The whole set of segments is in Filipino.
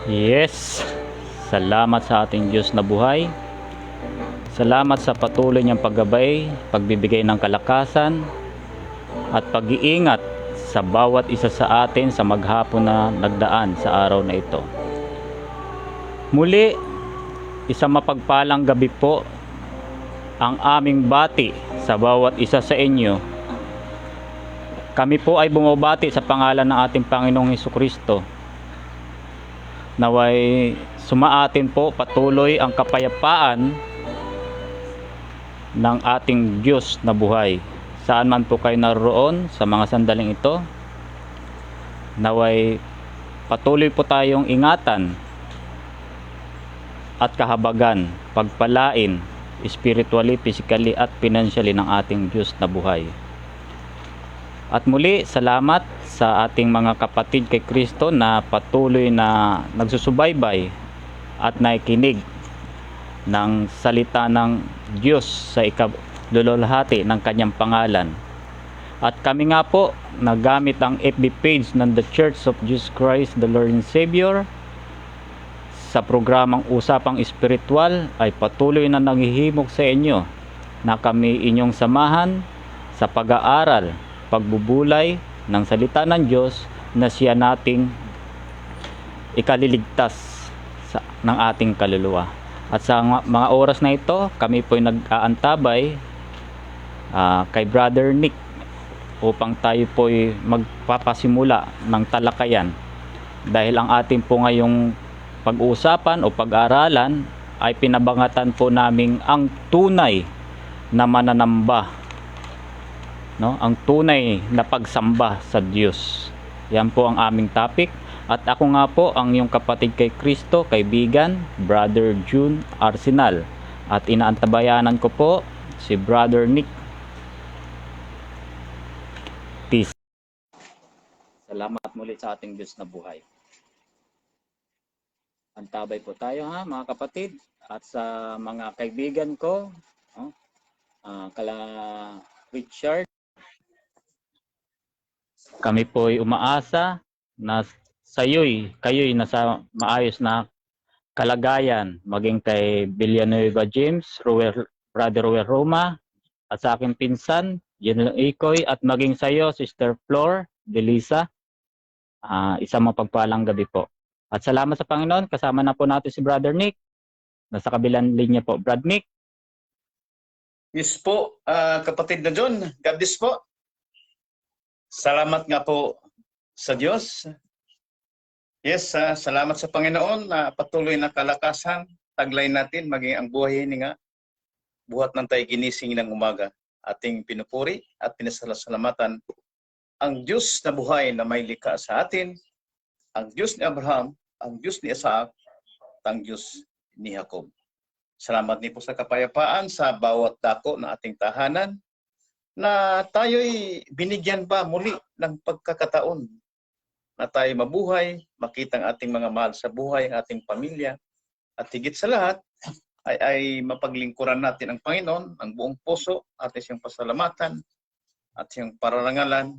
Yes, salamat sa ating Diyos na buhay. Salamat sa patuloy niyang paggabay, pagbibigay ng kalakasan at pag-iingat sa bawat isa sa atin sa maghapon na nagdaan sa araw na ito. Muli, isang mapagpalang gabi po ang aming bati sa bawat isa sa inyo. Kami po ay bumabati sa pangalan ng ating Panginoong Hesukristo. Naway sumaatin po patuloy ang kapayapaan ng ating Diyos na buhay. Saan man po kayo naroon sa mga sandaling ito, naway patuloy po tayong ingatan at kahabagan, pagpalain spiritually, physically at financially ng ating Diyos na buhay. At muli, salamat sa ating mga kapatid kay Kristo na patuloy na nagsusubaybay at nakikinig ng salita ng Diyos sa ikaluluhati ng kanyang pangalan. At kami nga po, nagamit ang FB page ng The Church of Jesus Christ, the Lord and Savior, sa programang Usapang Espiritual ay patuloy na nanghihimok sa inyo na kami inyong samahan sa pag-aaral, pagbubulay ng salita ng Diyos na siya nating ikaliligtas ng ating kaluluwa. At sa mga oras na ito, kami po ay nag-aantabay kay Brother Nick upang tayo po ay magpapasimula ng talakayan. Dahil ang ating po ngayong pag-uusapan o pag-aaralan ay pinabangatan po naming ang tunay na mananamba, no? Ang tunay na pagsamba sa Diyos. Yan po ang aming topic. At ako nga po ang iyong kapatid kay Kristo, kaibigan, Brother June Arsenal. At inaantabayanan ko po si Brother Nick. Peace. Salamat muli sa ating Diyos na buhay. Antabay po tayo ha mga kapatid. At sa mga kaibigan ko, kala Richard, kami po ay umaasa na kayo'y nasa maayos na kalagayan, maging kay Villanueva James, Brother Roel Roma, at sa aking pinsan, General Ikoy, at maging sa iyo, Sister Flor Delisa. Isang mapagpalang gabi po. At salamat sa Panginoon, kasama na po natin si Brother Nick. Nasa kabilang linya po, Brad Nick. Yes po, kapatid na John, God bless po. Salamat nga po sa Diyos. Yes, salamat sa Panginoon na patuloy na kalakasan, taglay natin, maging ang buhay ni nga, buhat ng tayo ginising ng umaga. ating pinupuri at pinasalamatan ang Diyos na buhay na may likha sa atin, ang Diyos ni Abraham, ang Diyos ni Isaac, at ang Diyos ni Jacob. Salamat din po sa kapayapaan sa bawat dako ng ating tahanan na tayo'y binigyan pa muli ng pagkakataon na tayo mabuhay, makita ang ating mga mahal sa buhay, ang ating pamilya, at higit sa lahat ay mapaglingkuran natin ang Panginoon, ang buong puso, at siyang pasalamatan, at siyang pararangalan,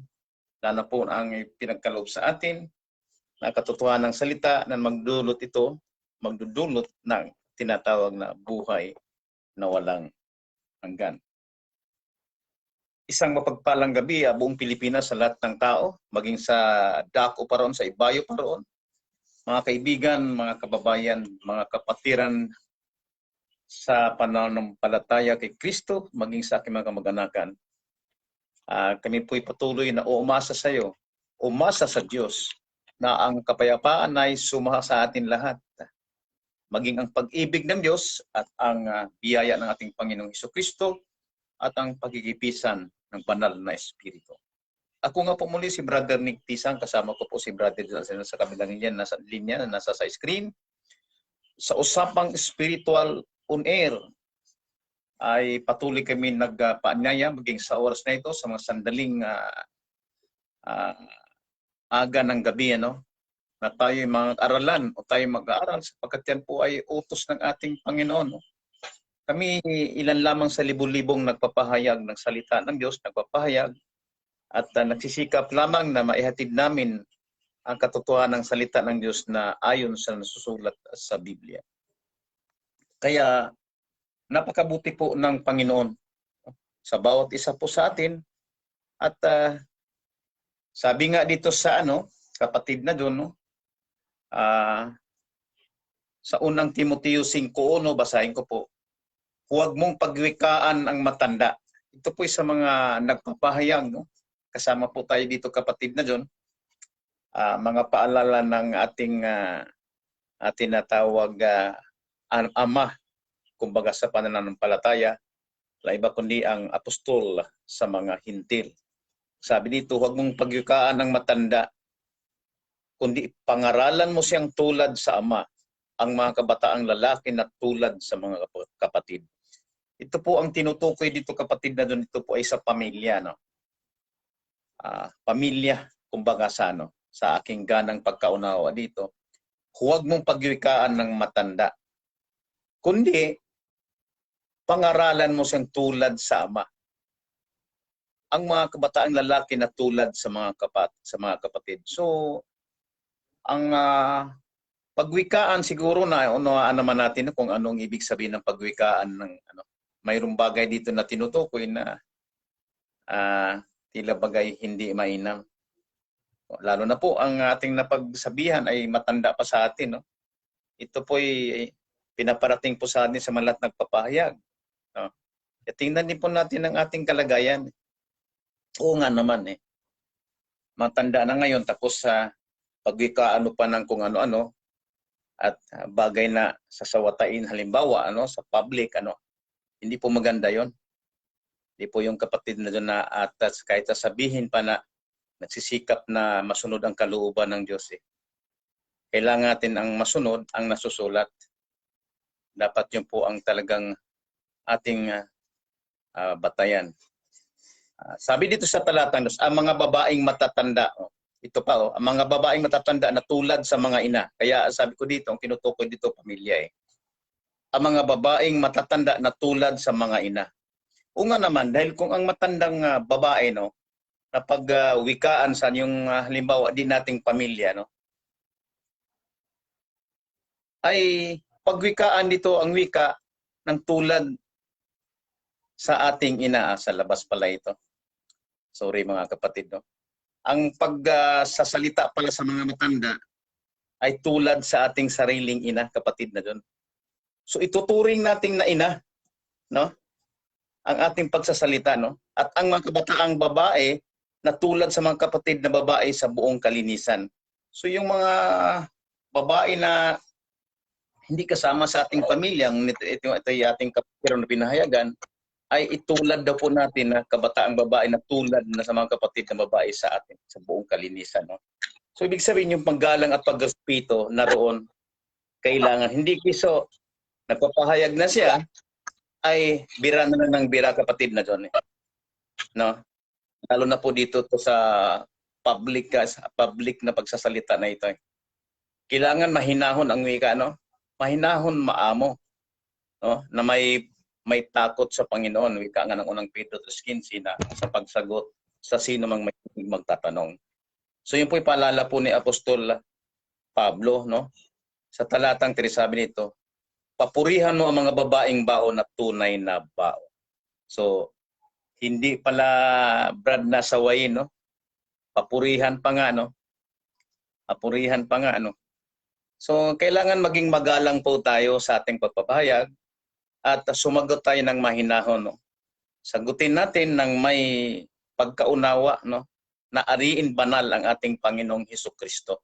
lalo po ang pinagkaloob sa atin, na katotohanan ng salita na magdudulot ng tinatawag na buhay na walang hanggan. Isang mapagpalang gabi buong Pilipinas sa lahat ng tao, maging sa dako pa roon, sa ibayo pa roon. Mga kaibigan, mga kababayan, mga kapatiran sa pananampalataya kay Kristo, maging sa aking mga kamag-anakan. Kami po'y patuloy na umasa sa iyo, umasa sa Diyos, na ang kapayapaan ay sumaha sa atin lahat. Maging ang pag-ibig ng Diyos at ang biyaya ng ating Panginoong Hesukristo at ang pagigipisan ng banal na Espiritu. Ako nga po muli si Brother Nick Tisang, kasama ko po si Brother sa kabilang nasa linya na nasa sa screen. Sa usapang spiritual on air ay patuloy kami nagpaanyaya maging sa oras na ito sa mga sandaling aga ng gabi, na tayo mag-aralan o tayo mag-aaral sapagkat yan po ay utos ng ating Panginoon. Kami ilan lamang sa libu-libong nagpapahayag ng salita ng Diyos, nagpapahayag at nagsisikap lamang na maihatid namin ang katotohanan ng salita ng Diyos na ayon sa nasusulat sa Biblia. Kaya napakabuti po ng Panginoon sa bawat isa po sa atin at sabi nga dito sa kapatid na doon, sa unang Timoteo 5:1, basahin ko po. Huwag mong pagwikaan ang matanda. Ito po sa mga nagpapahayag, kasama po tayo dito kapatid na doon. Mga paalala ng ating tinatawag ama, kumbaga sa pananampalataya, la iba kundi ang apostol sa mga hintil. Sabi dito, huwag mong pagwikaan ng matanda, kundi pangaralan mo siyang tulad sa ama, ang mga kabataang lalaki na tulad sa mga kapatid. Ito po ang tinutukoy dito kapatid na doon, ito po ay sa pamilya. Pamilya, kumbaga sa aking ganang pagkaunawa dito, huwag mong pagwikaan ng matanda, kundi pangaralan mo siyang tulad sa ama, ang mga kabataang lalaki na tulad sa mga kapatid. So, ang pagwikaan siguro na unawaan naman natin kung anong ibig sabihin ng pagwikaan ng mayroong bagay dito na tinutukoy na tila bagay hindi mainam. Lalo na po ang ating napagsabihan ay matanda pa sa atin. Ito po ay pinaparating po sa atin sa malat nagpapahayag. Kaya tingnan din po natin ang ating kalagayan. Oo nga naman matanda na ngayon tapos pagwikaan pa ng kung ano-ano at bagay na sasawatain halimbawa sa public hindi po maganda yon. Hindi po yung kapatid na doon na at kahit sabihin pa na nagsisikap na masunod ang kalooban ng Diyos kailangan natin ang masunod ang nasusulat. Dapat yun po ang talagang ating batayan. Sabi dito sa talatang ang mga babaeng matatanda, ito pa ang mga babaeng matatanda na tulad sa mga ina. Kaya sabi ko dito, ang tinutukoy dito pamilya Ang mga babaeng matatanda na tulad sa mga ina. O nga naman, dahil kung ang matandang babae na pagwikaan sa yung halimbawa din nating pamilya ay pagwikaan dito ang wika ng tulad sa ating ina. Sa labas pala ito. Sorry mga kapatid. Ang pagsasalita pala sa mga matanda ay tulad sa ating sariling ina, kapatid na doon. So ituturing nating na ina, ang ating pagsasalita, at ang mga kabataang babae na tulad sa mga kapatid na babae sa buong kalinisan. So yung mga babae na hindi kasama sa ating pamilya, ito ay ating kapatid na pinahayagan, ay itulad daw po natin na kabataang babae na tulad na sa mga kapatid na babae sa atin sa buong kalinisan. No? So ibig sabihin yung paggalang at pagrespeto naroon kailangan. Hindi kiso nagpapahayag na siya ay bira na ng bira kapatid na John. No? Lalo na po dito to sa public na pagsasalita na ito. Kailangan mahinahon ang wika, no? Mahinahon, maamo, no? Na may takot sa Panginoon, wika nga ng unang Pedro 3:15 na sa pagsagot sa sino mang may magtatanong. So yun po ipaalala po ni Apostol Pablo, no? Sa talatang 3 sabi nito, papurihan mo ang mga babaeng bao na tunay na bao. So hindi pala brad na sawayin, no? Papurihan pa nga, no? Papurihan pa nga, no? So kailangan maging magalang po tayo sa ating pagpapahayag at sumagot tayo ng mahinahon, no? Sagutin natin ng may pagkaunawa, no? Na ariin banal ang ating Panginoong Hesukristo.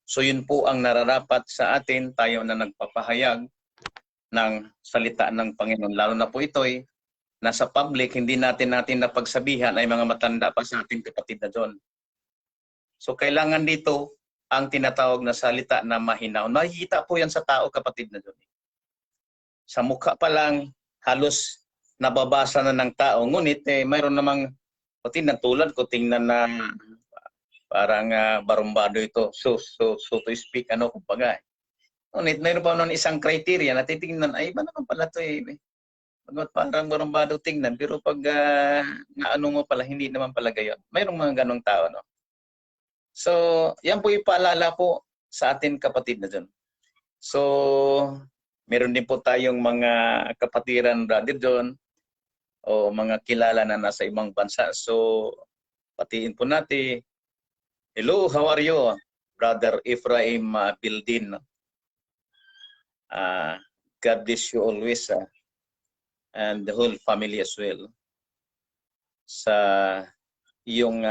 So yun po ang nararapat sa atin, tayo na nagpapahayag ng salita ng Panginoon. Lalo na po ito'y nasa public, hindi natin napagsabihan ay mga matanda pa sa ating kapatid na John. So kailangan dito ang tinatawag na salita na mahinaw. Nakikita po yan sa tao kapatid na John. Sa mukha pa lang halos nababasa na ng tao. Ngunit mayroon namang kapatid na tulad ko, tingnan na parang barumbado ito. So to speak, kumbaga. Ngunit mayroon pa nun isang criteria na titingnan, ay iba naman pala ito parang barumbado tingnan, pero pag naano mo pala, hindi naman pala gayon. Mayroong mga ganong tao, no? So, yan po ipaalala po sa atin kapatid na dyan. So, meron din po tayong mga kapatiran, brother John, o mga kilala na nasa ibang bansa. So, patiin po natin, hello, how are you? Brother Ephraim Bildin. God bless you always, and the whole family as well. Sa iyong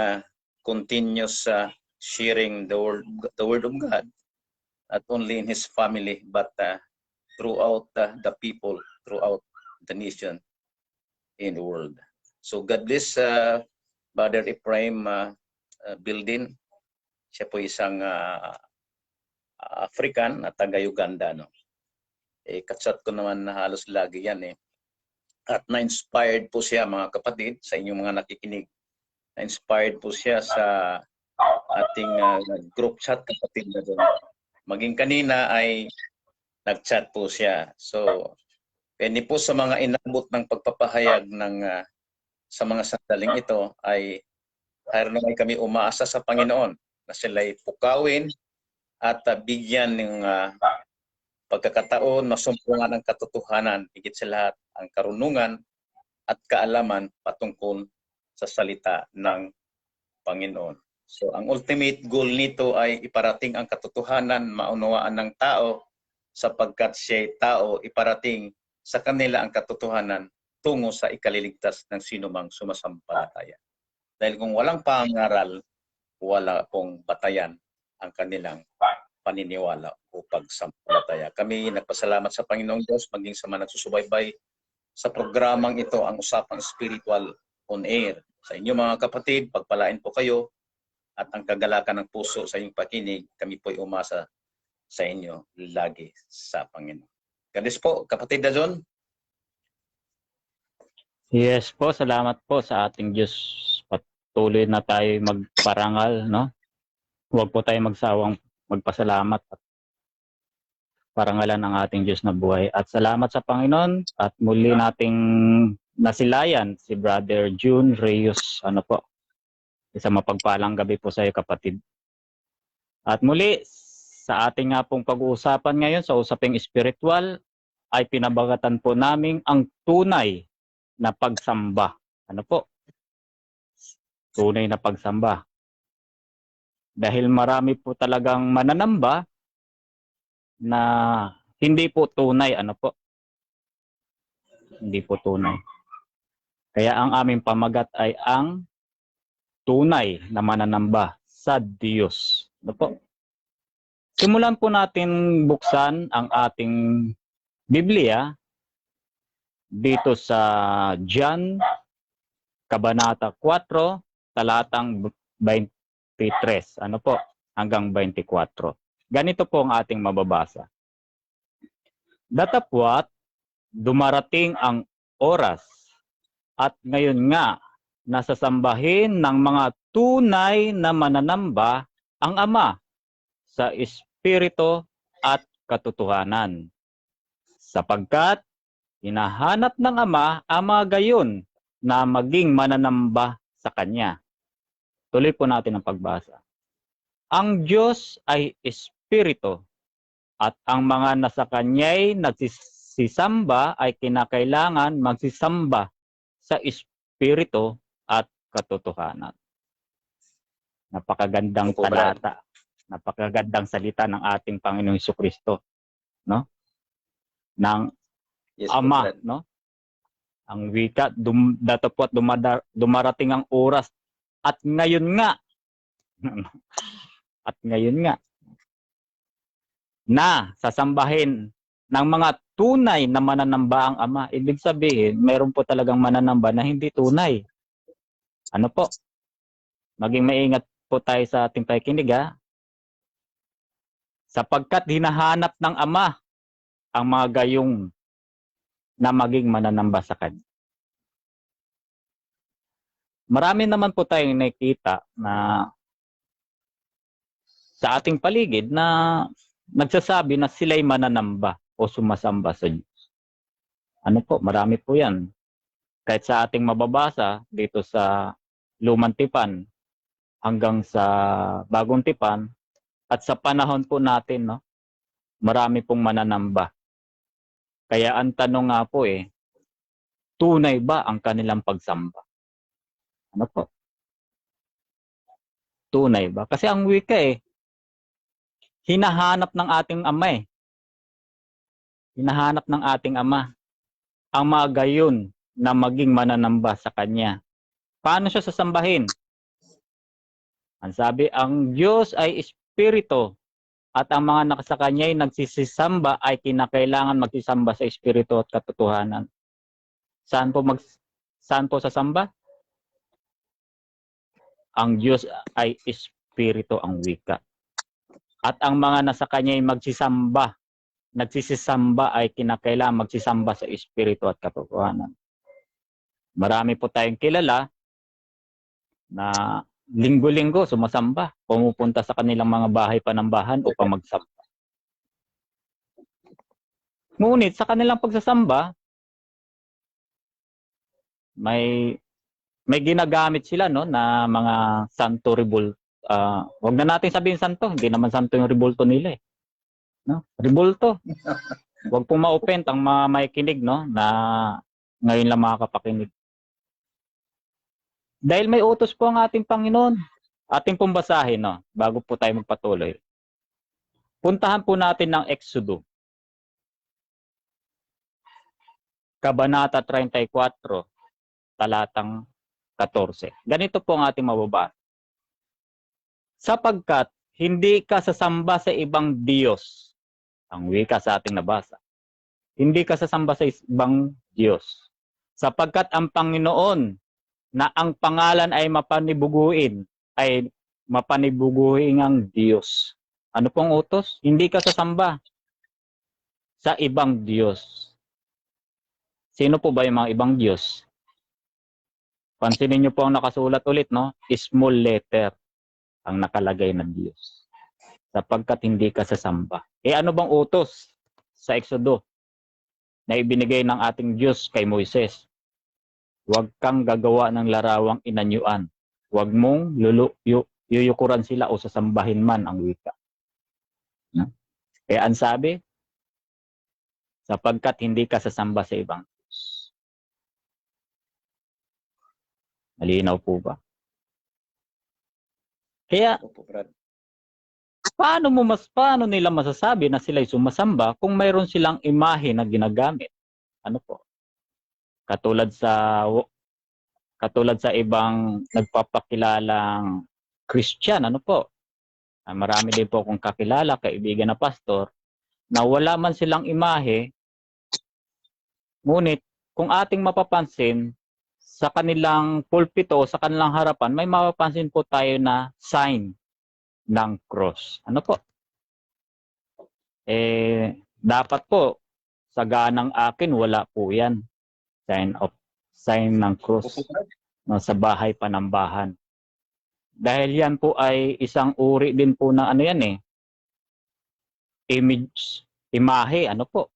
continuous sharing the word of God, not only in his family, but throughout the people, throughout the nation, in the world. So God bless Brother Ephraim Bildin. Siya po isang African at taga-Uganda, no? Katsat ko naman na halos lagi yan At na-inspired po siya mga kapatid sa inyong mga nakikinig. Na-inspired po siya sa ating group chat kapatid na doon. Maging kanina ay nag-chat po siya. So, pwede po sa mga inabot ng pagpapahayag ng sa mga sandaling ito ay naman kami umaasa sa Panginoon na sila'y pukawin at bigyan ng pagkakataon, masumpungan ang katotohanan, higit sa lahat ang karunungan at kaalaman patungkol sa salita ng Panginoon. So ang ultimate goal nito ay iparating ang katotohanan, maunawaan ng tao sapagkat siya'y tao, iparating sa kanila ang katotohanan tungo sa ikaliligtas ng sinumang sumasampalataya. Dahil kung walang pangaral, wala pong batayan ang kanilang paniniwala o pagsampalataya. Kami nagpasalamat sa Panginoong Diyos maging sa mga nagsusubaybay sa programang ito, ang Usapang Spiritual on Air. Sa inyo mga kapatid, pagpalain po kayo at ang kagalakan ng puso sa inyong pakinig, kami po'y umasa sa inyo lagi sa Panginoon. God bless po, kapatid na John. Yes po, salamat po sa ating Diyos. Patuloy na tayo magparangal, no? Huwag po tayo magsawang magpasalamat at parangalan ng ating Diyos na buhay. At salamat sa Panginoon at muli nating nasilayan si Brother June Reyes. Isang mapagpalang gabi po sa iyo kapatid. At muli, sa ating nga pong pag-uusapan ngayon sa usaping spiritual, ay pinabagatan po namin ang tunay na pagsamba. Tunay na pagsamba. Dahil marami po talagang mananamba na hindi po tunay, Hindi po tunay. Kaya ang aming pamagat ay ang tunay na mananamba sa Diyos. Simulan po natin buksan ang ating Biblia dito sa John, Kabanata 4, talatang 23. Ano po? Hanggang 24. Ganito po ang ating mababasa. Datapwat, dumarating ang oras at ngayon nga, nasasambahin ng mga tunay na mananamba ang Ama sa Espiritu at katotohanan. Sapagkat hinahanap ng Ama ang mga gayon na maging mananamba sa Kanya. Tuloy po natin ang pagbasa. Ang Diyos ay Espiritu at ang mga nasa Kanya'y nagsisamba ay kinakailangan magsisamba sa Espiritu at katotohanan. Napakagandang Opo, Brad. talata. Napakagandang salita ng ating Panginoong Jesucristo, no? Ng Yes po, Ama, Brad. no? Ang wika, datapwat dumarating ang oras at ngayon nga. At ngayon nga na sasambahin ng mga tunay na mananamba ang Ama. Ibig sabihin, mayroon po talagang mananamba na hindi tunay. Ano po? Maging maingat po tayo sa ating pakikinig, ha? Sapagkat hinahanap ng Ama ang mga gayong na maging mananamba sa Kanya. Marami naman po tayong nakikita na sa ating paligid na nagsasabi na sila'y mananamba o sumasamba sa Diyos. Ano po? Marami po yan. Kahit sa ating mababasa dito sa Lumang Tipan hanggang sa Bagong Tipan at sa panahon po natin, no, marami pong mananamba. Kaya ang tanong nga po tunay ba ang kanilang pagsamba? Ano po? Tunay ba? Kasi ang wika hinahanap ng ating Ama Hinahanap ng ating Ama ang mga gayon na maging mananamba sa Kanya. Paano siya sasambahin? Ang sabi, ang Diyos ay Espiritu at ang mga nasa Kanya ay nagsisisamba ay kinakailangan magsisamba sa Espiritu at katotohanan. Saan po sasamba? Ang Diyos ay Espiritu ang wika. At ang mga nasa Kanya ay nagsisisamba ay kinakailangan magsisamba sa Espiritu at katotohanan. Marami po tayong kilala na linggo-linggo sumasamba, pumupunta sa kanilang mga bahay panambahan upang magsamba. Ngunit sa kanilang pagsasamba, may ginagamit sila, no, na mga santo rebulto. Wag na natin sabihin santo, hindi naman santo yung rebulto nila no? Rebulto. Wag pong ma-offend ang mga makikinig, no, na ngayon lang makakapakinig. Dahil may utos po ang ating Panginoon. Ating pong basahin, no, bago po tayo magpatuloy. Puntahan po natin ng Exodo. Kabanata 34, talatang 14. Ganito po ang ating mababasa. Sapagkat hindi ka sasamba sa ibang Diyos. Ang wika sa ating nabasa. Hindi ka sasamba sa ibang Diyos. Sapagkat ang Panginoon na ang pangalan ay mapanibuguin ang Diyos. Ano pong utos? Hindi ka sasamba sa ibang Diyos. Sino po ba yung mga ibang Diyos? Pansinin niyo po ang nakasulat ulit, no? Small letter ang nakalagay ng Diyos. Sapagkat hindi ka sasamba. Ano bang utos sa Exodo na ibinigay ng ating Diyos kay Moises? Huwag kang gagawa ng larawang inanyuan. Huwag mong yuyukuran sila o sasambahin man ang wika. No? Kaya ang sabi, sapagkat hindi ka sasamba sa ibang Diyos. Malinaw po ba? Kaya, paano nila masasabi na sila'y sumasamba kung mayroon silang imahe na ginagamit? Ano po? Katulad sa ibang nagpapakilalang Christian, ano po? Marami din po akong kakilala, kaibigan na pastor, na wala man silang imahe, ngunit kung ating mapapansin, sa kanilang pulpito, sa kanilang harapan, may mapapansin po tayo na sign ng cross. Ano po? Dapat po, sa ganang akin, wala po yan. Sign ng cross, no, sa bahay panambahan. Dahil yan po ay isang uri din po ng ano yan imahe, ano po.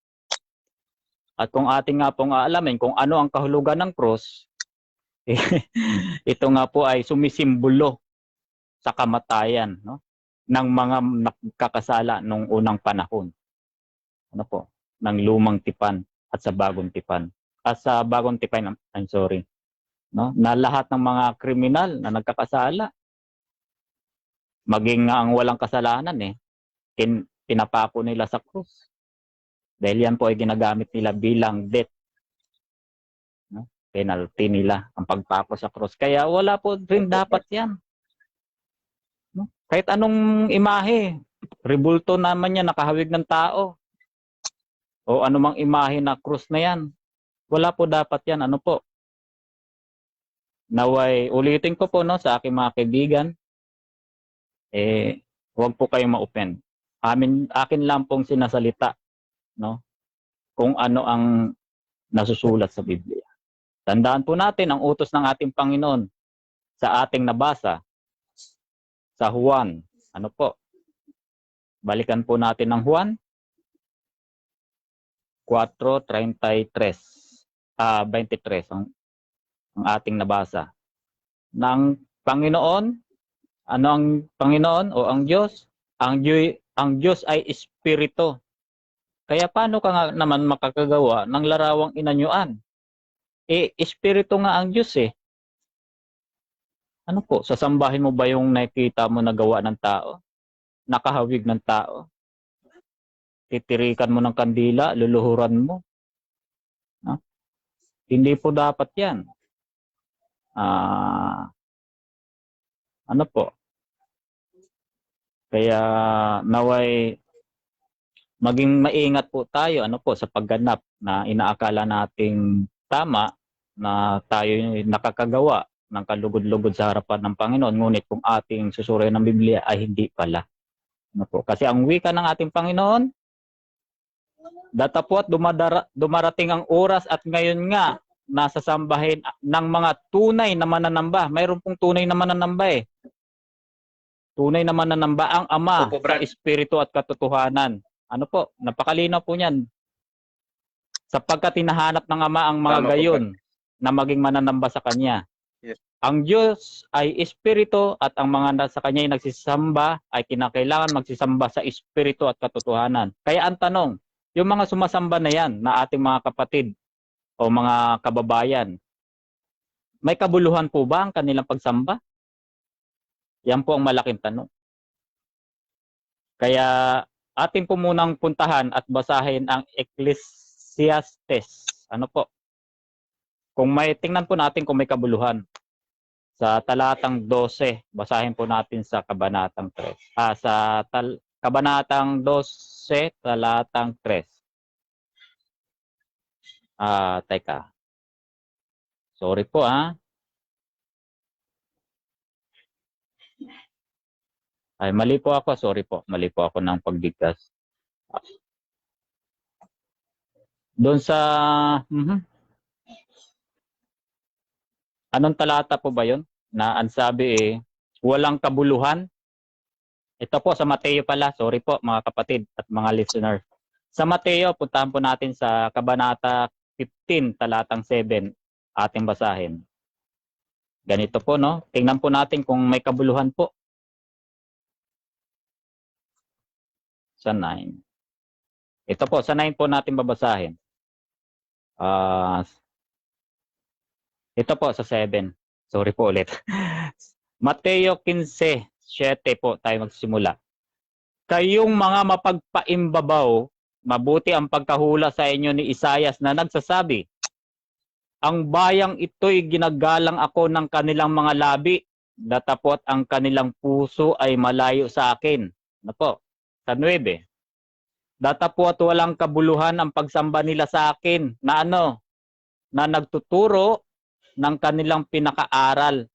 At kung ating nga pong aalamin kung ano ang kahulugan ng cross, ito nga po ay sumisimbolo sa kamatayan, no, ng mga nakakasala nung unang panahon. Ano po? Ng lumang tipan at sa bagong tipan. At sa bagong tipan, I'm sorry, no, na lahat ng mga kriminal na nagkakasala, maging ang walang kasalanan pinapako nila sa krus. Dahil yan po ay ginagamit nila bilang death, no, penalty nila ang pagpako sa krus. Kaya wala po rin dapat yan. No? Kahit anong imahe, rebulto naman yan, nakahawig ng tao. O anumang imahe na krus na yan. Wala po dapat yan. Ano po? Naway, ulitin ko po, no, sa aking mga kaibigan, huwag po kayong ma-offend. Akin lang pong sinasalita, no, kung ano ang nasusulat sa Biblia. Tandaan po natin ang utos ng ating Panginoon sa ating nabasa sa Juan. Ano po? Balikan po natin ang Juan 4:23 ang ating nabasa. Ng Panginoon, ano ang Panginoon o ang Diyos? Ang Diyos ay espiritu. Kaya paano ka nga naman makakagawa ng larawang inanyuan? Espiritu nga ang Diyos Ano po, sasambahin mo ba yung nakita mo na gawa ng tao? Nakahawig ng tao? Titirikan mo ng kandila, luluhuran mo? No? Hindi po dapat yan. Ano po? Kaya naway maging maingat po tayo sa pagganap na inaakala nating tama na tayo nakakagawa ng kalugod-lugod sa harapan ng Panginoon, ngunit kung ating susuriin ng Biblia ay hindi pala. Ano po? Kasi ang wika ng ating Panginoon, datapwat dumarating ang oras at ngayon nga nasasambahin ng mga tunay na mananamba. Mayroon pong tunay na mananamba Tunay na mananamba ang Ama sa Espiritu at katotohanan. Ano po? Napakalinaw po niyan. Sapagkat hinahanap ng Ama ang mga gayon na maging mananamba sa Kanya. Yes. Ang Diyos ay Espiritu at ang mga nasa Kanya ay nagsisamba ay kinakailangan magsisamba sa Espiritu at katotohanan. Kaya ang tanong, yung mga sumasamba na yan na ating mga kapatid o mga kababayan, may kabuluhan po ba ang kanilang pagsamba? Yan po ang malaking tanong. Kaya atin po munang puntahan at basahin ang Ecclesiastes. Ano po? Kung tingnan po natin kung may kabuluhan. Sa talatang 12, basahin po natin sa kabanatang 3. Kabanatang 12, talatang 3. Teka. Sorry po Ay, mali po ako. Sorry po. Mali po ako ng pagbigkas. Doon sa... Anong talata po ba yun? Na ang sabi walang kabuluhan. Ito po sa Mateo pala. Sorry po mga kapatid at mga listeners. Sa Mateo, puntahan po natin sa Kabanata 15, talatang 7. Ating basahin. Ganito po, no? Tingnan po natin kung may kabuluhan po. Sa 9. Ito po, sa 9 po natin babasahin. Ito po sa 7. Sorry po ulit. Mateo 15:7 po tayo magsimula. Kayong mga mapagpaimbabaw, mabuti ang pagkahula sa inyo ni Isaias na nagsasabi, ang bayang ito'y ginagalang ako ng kanilang mga labi, datapot ang kanilang puso ay malayo sa akin. Ano po? Sa 9. Datapwat walang kabuluhan ang pagsamba nila sa akin na na nagtuturo ng kanilang pinakaaral,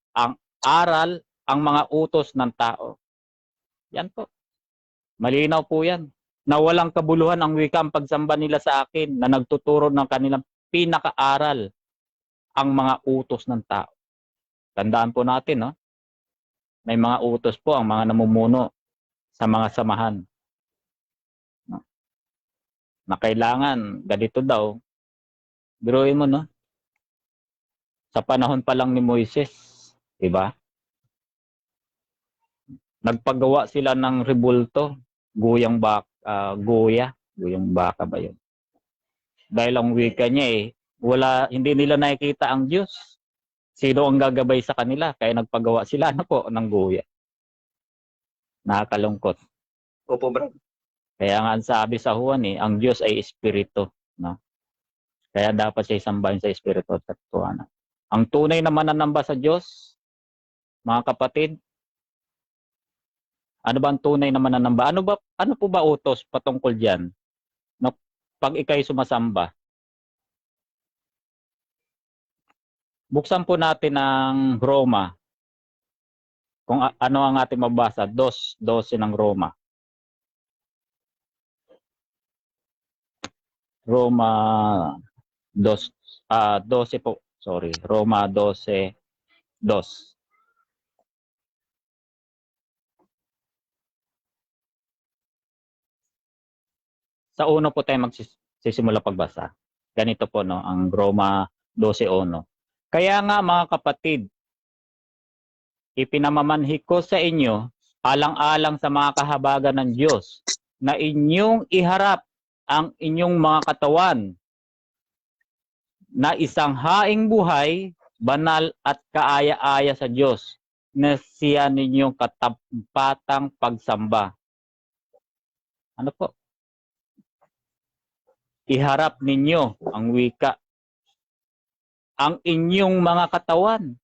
ang mga utos ng tao. Yan po. Malinaw po yan. Na walang kabuluhan ang wika ang pagsamba nila sa akin na nagtuturo ng kanilang pinakaaral, ang mga utos ng tao. Tandaan po natin, no? May mga utos po ang mga namumuno sa mga samahan. No? Na kailangan, ganito daw. Biruin mo, no? Sa panahon pa lang ni Moises, diba? Nagpagawa sila ng rebulto, guyang baka ba yun? Dahil ang wika niya hindi nila nakikita ang Diyos. Sino ang gagabay sa kanila? Kaya nagpagawa sila ng guya. Nakakalungkot. Opo, brad. Kaya nga ang sabi sa Juan ang Diyos ay espiritu, no? Kaya dapat siya isambahin sa espiritu at katotohanan. Ang tunay na mananamba sa Diyos, mga kapatid, ano ba ang tunay na mananamba? Ano po ba utos patungkol diyan? No, pag ikay sumasamba. Buksan po natin ang Roma. Kung ano ang ating mabasa, 2:12 ng Roma. Roma 12 po. Sorry, Roma 12:2. Sa uno po tayo magsisimula pagbasa. Ganito po, no, ang Roma 12:1. Kaya nga mga kapatid, ipinamamanhi ko sa inyo alang-alang sa mga kahabagan ng Diyos na inyong iharap ang inyong mga katawan na isang haing buhay, banal at kaaya-aya sa Diyos na siya ninyong katampatang pagsamba. Ano po? Iharap ninyo ang wika, ang inyong mga katawan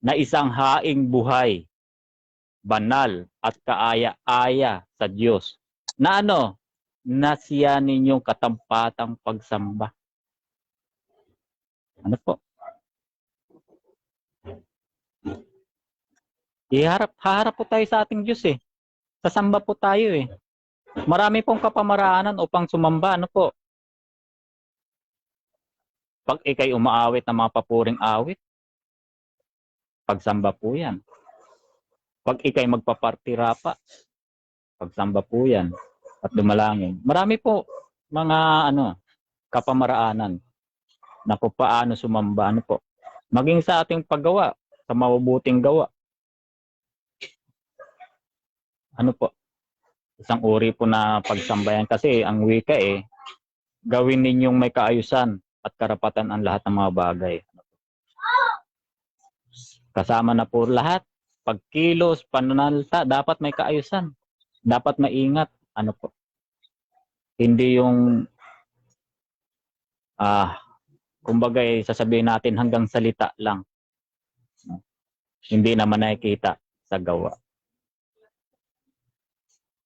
na isang haing buhay, banal at kaaya-aya sa Diyos. Na ano? Na siya ninyong katampatang pagsamba. Ano po? Haharap po tayo sa ating Diyos Sasamba po tayo Marami pong kapamaraanan upang sumamba. Ano po? Pag ikay umaawit ng mga papuring awit, pagsamba po yan. Pag ikay magpapartirapa, pagsamba po yan. At dumalangin. Marami po mga kapamaraanan na kung paano sumamba. Ano po? Maging sa ating paggawa, sa mabubuting gawa. Ano po? Isang uri po na pagsambayan kasi ang wika gawin ninyong may kaayusan at karapatan ang lahat ng mga bagay. Kasama na po lahat. Pagkilos, pananalita, dapat may kaayusan. Dapat maingat. Ano po? Hindi yung kumbaga sasabihin natin hanggang salita lang. Hindi naman nakikita sa gawa.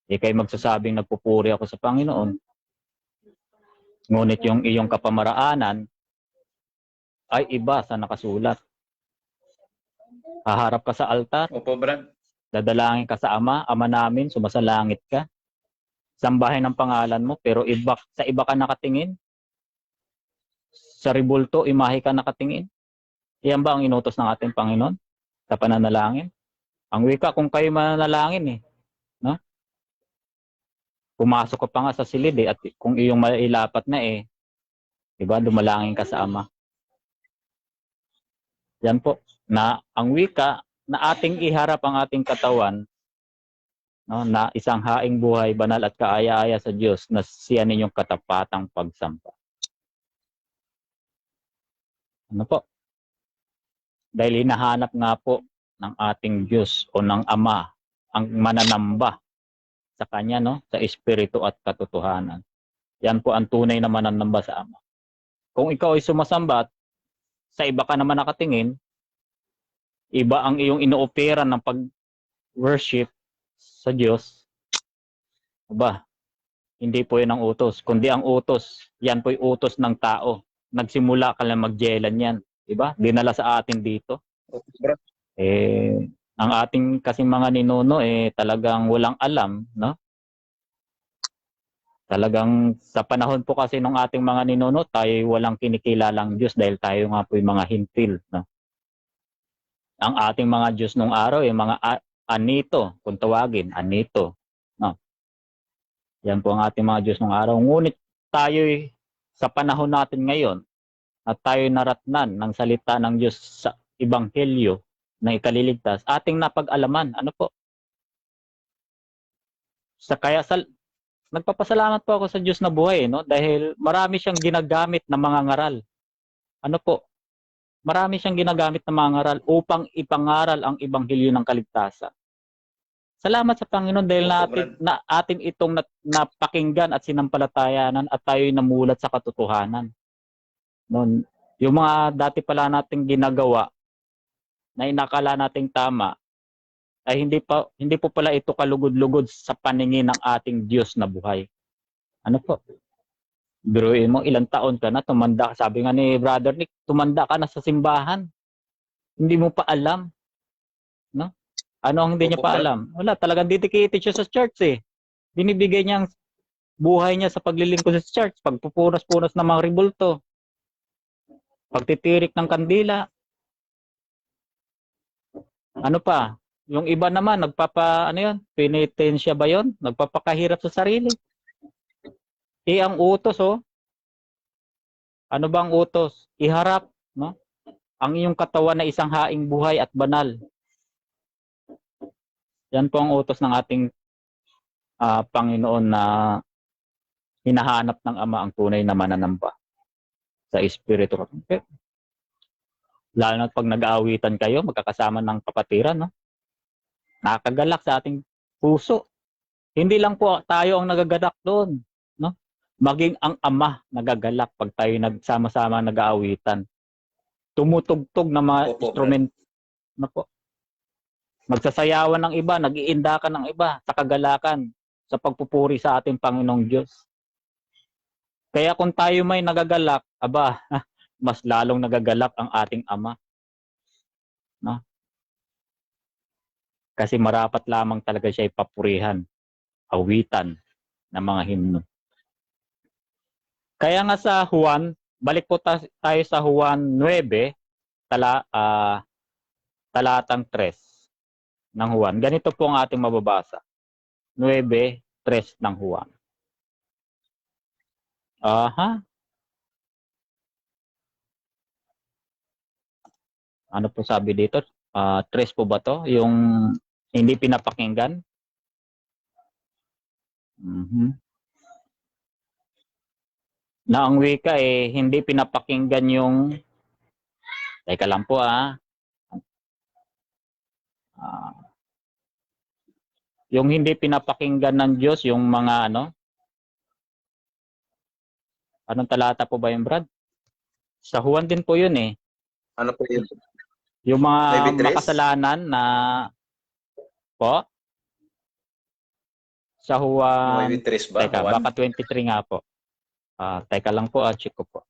Ikay magsasabing nagpupuri ako sa Panginoon. Ngunit yung iyong kapamaraanan ay iba sa nakasulat. Haharap ka sa altar. Opo, brad. Dadalangin ka sa Ama, Ama namin, sumasalangit ka. Sambahin ang pangalan mo, pero sa iba ka nakatingin. Sa ribulto, imahe ka nakatingin. Iyan ba ang inutos ng ating Panginoon sa pananalangin? Ang wika, kung kayo mananalangin no? Pumasok ka pa nga sa silid at kung iyong mailapat na diba, dumalangin ka sa Ama. Yan po, na ang wika na ating iharap ang ating katawan, no, na isang haing buhay, banal at kaaya-aya sa Diyos na siya ninyong katapatang pagsamba. Ano po? Dahil hinahanap nga po ng ating Diyos o ng Ama ang mananamba sa Kanya, no, sa Espiritu at katotohanan. Yan po ang tunay na mananamba sa Ama. Kung ikaw ay sumasamba at sa iba ka naman nakatingin, iba ang iyong inoopera ng pag-worship sa Diyos, Hindi po yan ang utos. Kundi ang utos, yan po yung utos ng tao. Nagsimula ka lang magjelan yan. Diba? Dinala sa atin dito. Opo, brad. Eh, ang ating kasing mga ninuno, talagang walang alam, no? Talagang sa panahon po kasi ng ating mga ninuno, tayo walang kinikilalang Diyos dahil tayo nga po yung mga hintil, no? Ang ating mga Diyos nung araw, yung mga anito, kung tawagin, anito, no? Yan po ang ating mga Diyos nung araw. Ngunit tayo sa panahon natin ngayon, at tayo naratnan ng salita ng Diyos sa Ebanghelyo na ikaliligtas, ating napag-alaman. Ano po? Nagpapasalamat po ako sa Diyos na buhay, no? Dahil marami siyang ginagamit na mga ngaral. Ano po? Marami siyang ginagamit na mga ngaral upang ipangaral ang Ebanghelyo ng kaligtasan. Salamat sa Panginoon dahil atin itong napakinggan at sinampalatayanan at tayo'y namulat sa katotohanan. Noon, yung mga dati pala nating ginagawa na inakala nating tama ay hindi po pala ito kalugod-lugod sa paningin ng ating Diyos na buhay. Ano po? Biruin mo, ilang taon ka na, tumanda. Sabi nga ni Brother Nick, tumanda ka na sa simbahan. Hindi mo pa alam. No? Ano ang hindi niya pa alam? Wala, talagang dedicated siya sa church eh. Binibigay niya ang buhay niya sa paglilingkod sa church, pagpupunas-punas ng mga ribulto, pagtitirik ng kandila. Ano pa? Yung iba naman, penitensya ba yun? Nagpapakahirap sa sarili. Ang utos, ano bang utos? Iharap, no? Ang iyong katawan na isang haing buhay at banal. Yan po ang utos ng ating Panginoon na hinahanap ng Ama ang tunay na mananamba sa Espiritu. Lalo na pag nag-aawitan kayo, magkakasama ng kapatiran, no? Nakakagalak sa ating puso. Hindi lang po tayo ang nagagalak doon, no? Maging ang Ama nagagalak pag tayo nagsama-sama nag-aawitan. Tumutugtog ng mga instrument, no po? Magsasayawan ng iba, nag-iindakan ng iba sa kagalakan, sa pagpupuri sa ating Panginoong Diyos. Kaya kung tayo may nagagalak, mas lalong nagagalak ang ating Ama. No? Kasi marapat lamang talaga siya ipapurihan, awitan ng mga himno. Kaya nga sa Juan, balik po tayo sa Juan 9, talatang 3 ng Juan. Ganito po ang ating mababasa. 9:3 ng Juan. Ano po sabi dito? 3 po ba to? Yung hindi pinapakinggan? Na ang wika hindi pinapakinggan yung teka lang po yung hindi pinapakinggan ng Diyos, yung mga anong talata po ba yung Brad? Sa Juan din po yun eh. Ano po yun? Yung mga makasalanan na po sa Juan, teka, baka 23 nga po. Teka lang po, check ko po.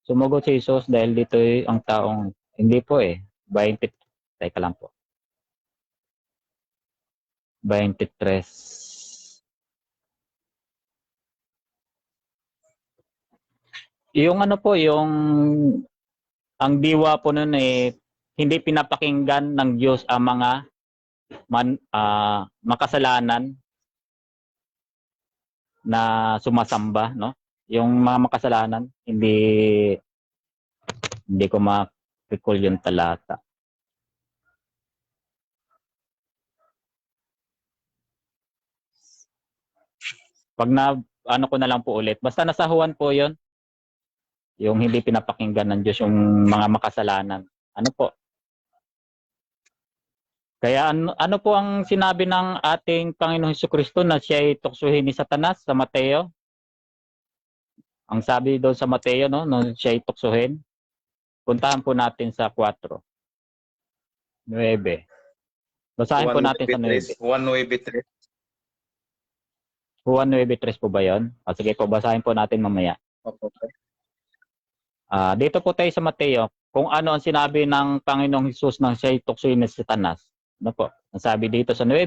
Sumugot si Jesus dahil dito ang taong, hindi po 20, teka lang po. 23. Yung po, yung ang diwa po nun hindi pinapakinggan ng Diyos ang mga makasalanan na sumasamba, no? Yung mga makasalanan, hindi ko ma-recall yung talata. Pag ko na lang po ulit. Basta nasa Juan po yun. Yung hindi pinapakinggan ng Diyos, yung mga makasalanan. Ano po? Kaya ano po ang sinabi ng ating Panginoong Jesucristo na siya ay tuksohin ni Satanas sa Mateo? Ang sabi doon sa Mateo, no, nung siya ay tuksohin, puntahan po natin sa 4. 9. Basahin po natin sa 9. 1:9. Juan 9:3 po ba yun? O sige po, basahin po natin mamaya. Opo. Dito po tayo sa Mateo, kung ano ang sinabi ng Panginoong Hesus nang siya'y tuksoin ni Satanas. Ano po? Ang sabi dito sa 9,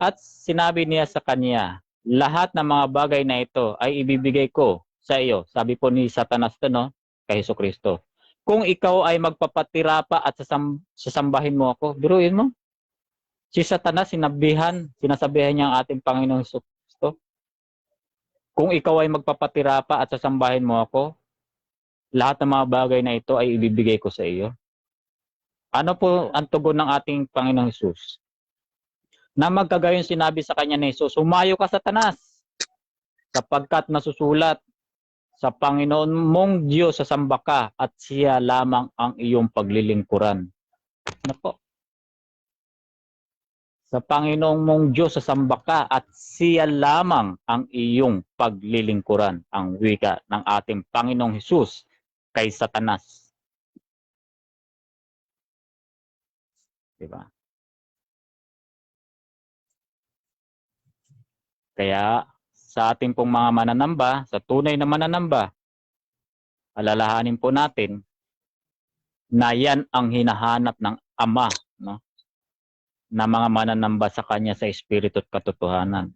at sinabi niya sa kanya, lahat ng mga bagay na ito ay ibibigay ko sa iyo. Sabi po ni Satanas to, no? Kay Hesukristo. Kung ikaw ay magpapatira pa at sasambahin mo ako, biruin mo. Si Satanas, sinasabihan niya ang ating Panginoong Hesukristo. Kung ikaw ay magpapatira pa at sasambahin mo ako, lahat ng mga bagay na ito ay ibibigay ko sa iyo. Ano po ang tugon ng ating Panginoong Hesus? Na magkagayon sinabi sa kanya ni Jesus, humayo ka Satanas, sapagkat nasusulat, sa Panginoon mong Diyos sasamba ka at siya lamang ang iyong paglilingkuran. Ano po? Sa Panginoong mong Diyos sasamba ka at siya lamang ang iyong paglilingkuran. Ang wika ng ating Panginoong Hesus kay Satanas. Diba? Kaya sa ating pong mga mananamba, sa tunay na mananamba, alalahanin po natin na yan ang hinahanap ng Ama, no? Na mga mananamba sa Kanya sa Espiritu at katotohanan.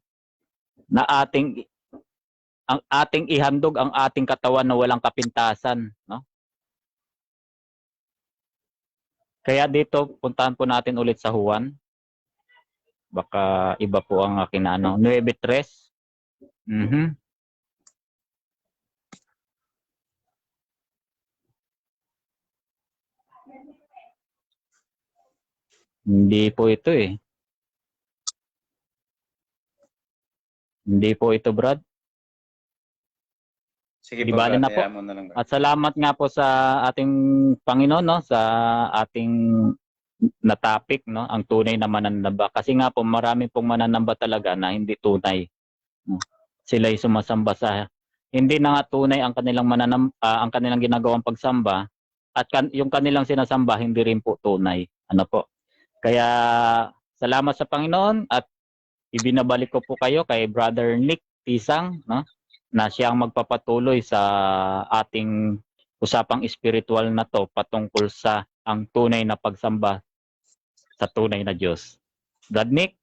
Na ang ating ihandog ang ating katawan na walang kapintasan, no? Kaya dito, puntahan po natin ulit sa Juan. Baka iba po ang aking 9:3. Hindi po ito eh. Hindi po ito, Brad. Sige Di po, bali Brad. na po. Hayaan mo na lang, Brad. At salamat nga po sa ating Panginoon, no, sa ating na topic, no, ang tunay na mananamba. Kasi nga po marami pong mananamba talaga na hindi tunay. No? Sila'y sumasamba sa hindi na nga tunay ang kanilang ang kanilang ginagawang pagsamba at yung kanilang sinasamba hindi rin po tunay. Ano po? Kaya salamat sa Panginoon at ibinabalik ko po kayo kay Brother Nick Tisang, no? Na siyang magpapatuloy sa ating usapang espiritual na to patungkol sa ang tunay na pagsamba sa tunay na Diyos. Brad Nick?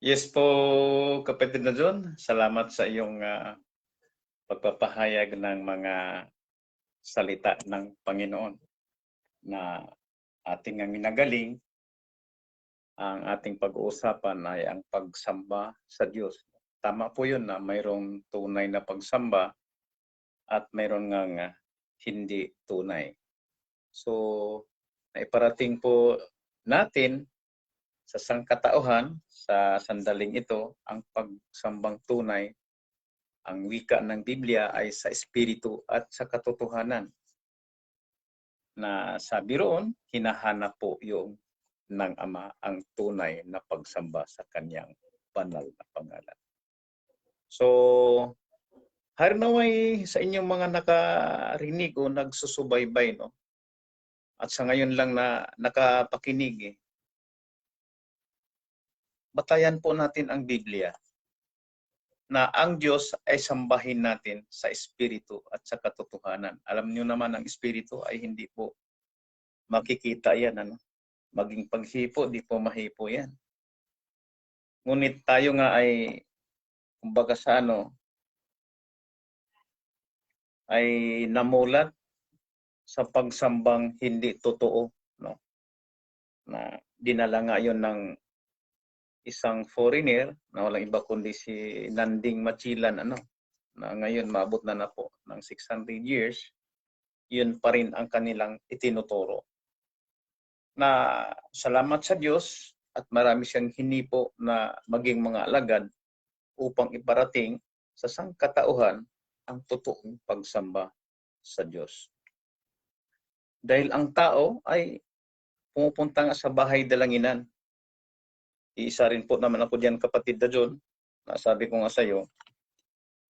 Yes po, kapatid na John. Salamat sa iyong pagpapahayag ng mga salita ng Panginoon na ating ang minagaling. Ang ating pag-uusapan ay ang pagsamba sa Diyos. Tama po yun na mayroong tunay na pagsamba at mayroon ngang hindi tunay. So, naiparating po natin sa sangkatauhan sa sandaling ito ang pagsambang tunay. Ang wika ng Biblia ay sa espiritu at sa katotohanan. Na sabi roon, hinahanap po yung ng Ama ang tunay na pagsamba sa kanyang banal na pangalan. So, harinaway sa inyong mga nakarinig o nagsusubaybay, no? At sa ngayon lang na nakapakinig, batayan po natin ang Biblia na ang Diyos ay sambahin natin sa espiritu at sa katotohanan. Alam niyo naman ang espiritu ay hindi po makikita yan, ano? Maging paghipo, di po mahipo yan. Ngunit tayo nga ay, kumbaga sa ay namulat sa pagsambang hindi totoo, no? Na dinala nga yon ng isang foreigner na walang iba kundi si Nanding Machilan, na ngayon maabot na po ng 600 years, yun pa rin ang kanilang itinuturo. Na salamat sa Diyos at marami siyang hinipo na maging mga alagad upang iparating sa sangkatauhan ang totoong pagsamba sa Diyos. Dahil ang tao ay pumupunta nga sa bahay dalanginan. Iisa rin po naman ako diyan, kapatid na John, na sabi ko nga sa iyo,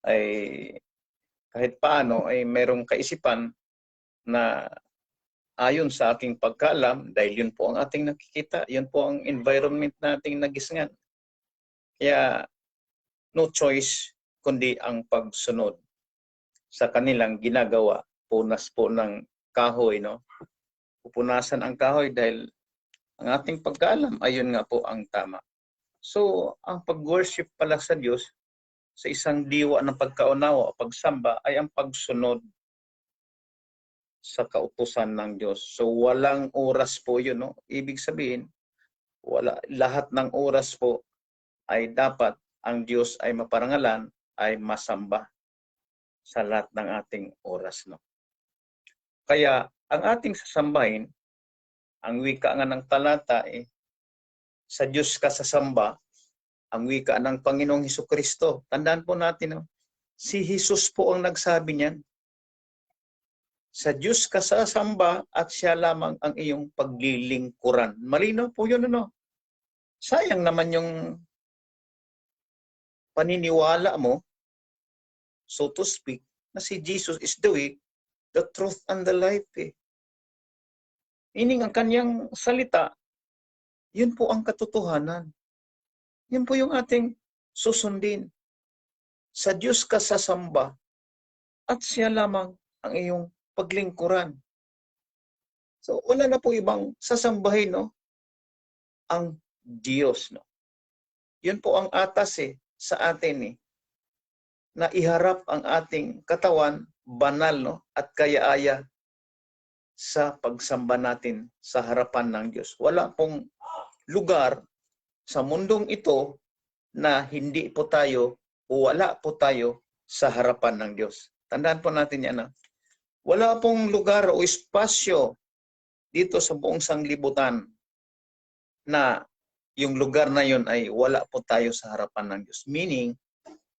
ay kahit paano ay merong kaisipan na ayon sa aking pagkaalam, dahil yun po ang ating nakikita, yun po ang environment nating nagisngan. Kaya no choice kundi ang pagsunod sa kanilang ginagawa. Punas po ng kahoy, no? Pupunasan ang kahoy dahil ang ating pagkaalam, ayun nga po ang tama. So, ang pag-worship pala sa Diyos, sa isang diwa ng pagkaunawa o pagsamba, ay ang pagsunod sa kautusan ng Diyos. So, walang oras po yun, no? Ibig sabihin, lahat ng oras po ay dapat ang Diyos ay maparangalan, ay masamba sa lahat ng ating oras, no? Kaya, ang ating sasambahin, ang wika nga ng talata, sa Diyos ka sasamba, ang wika ng Panginoong Hesukristo. Tandaan po natin, no? Si Jesus po ang nagsabi niyan. Sa Diyos ka sasamba at siya lamang ang iyong paglilingkuran. Malinaw po yun, ano? Sayang naman yung paniniwala mo, so to speak, na si Jesus is the way, the truth, and the life. Meaning, ang kanyang salita, yun po ang katotohanan. Yun po yung ating susundin. Sa Diyos ka sasamba at siya lamang ang iyong paglingkuran. So, wala na po ibang sasambahin, no? Ang Diyos, no? Yun po ang atas sa atin na iharap ang ating katawan, banal, no? At kaya-aya sa pagsamba natin sa harapan ng Diyos. Wala pong lugar sa mundong ito na hindi po tayo o wala po tayo sa harapan ng Diyos. Tandaan po natin yan. Wala pong lugar o espasyo dito sa buong sanglibutan na yung lugar na yun ay wala po tayo sa harapan ng Diyos. Meaning,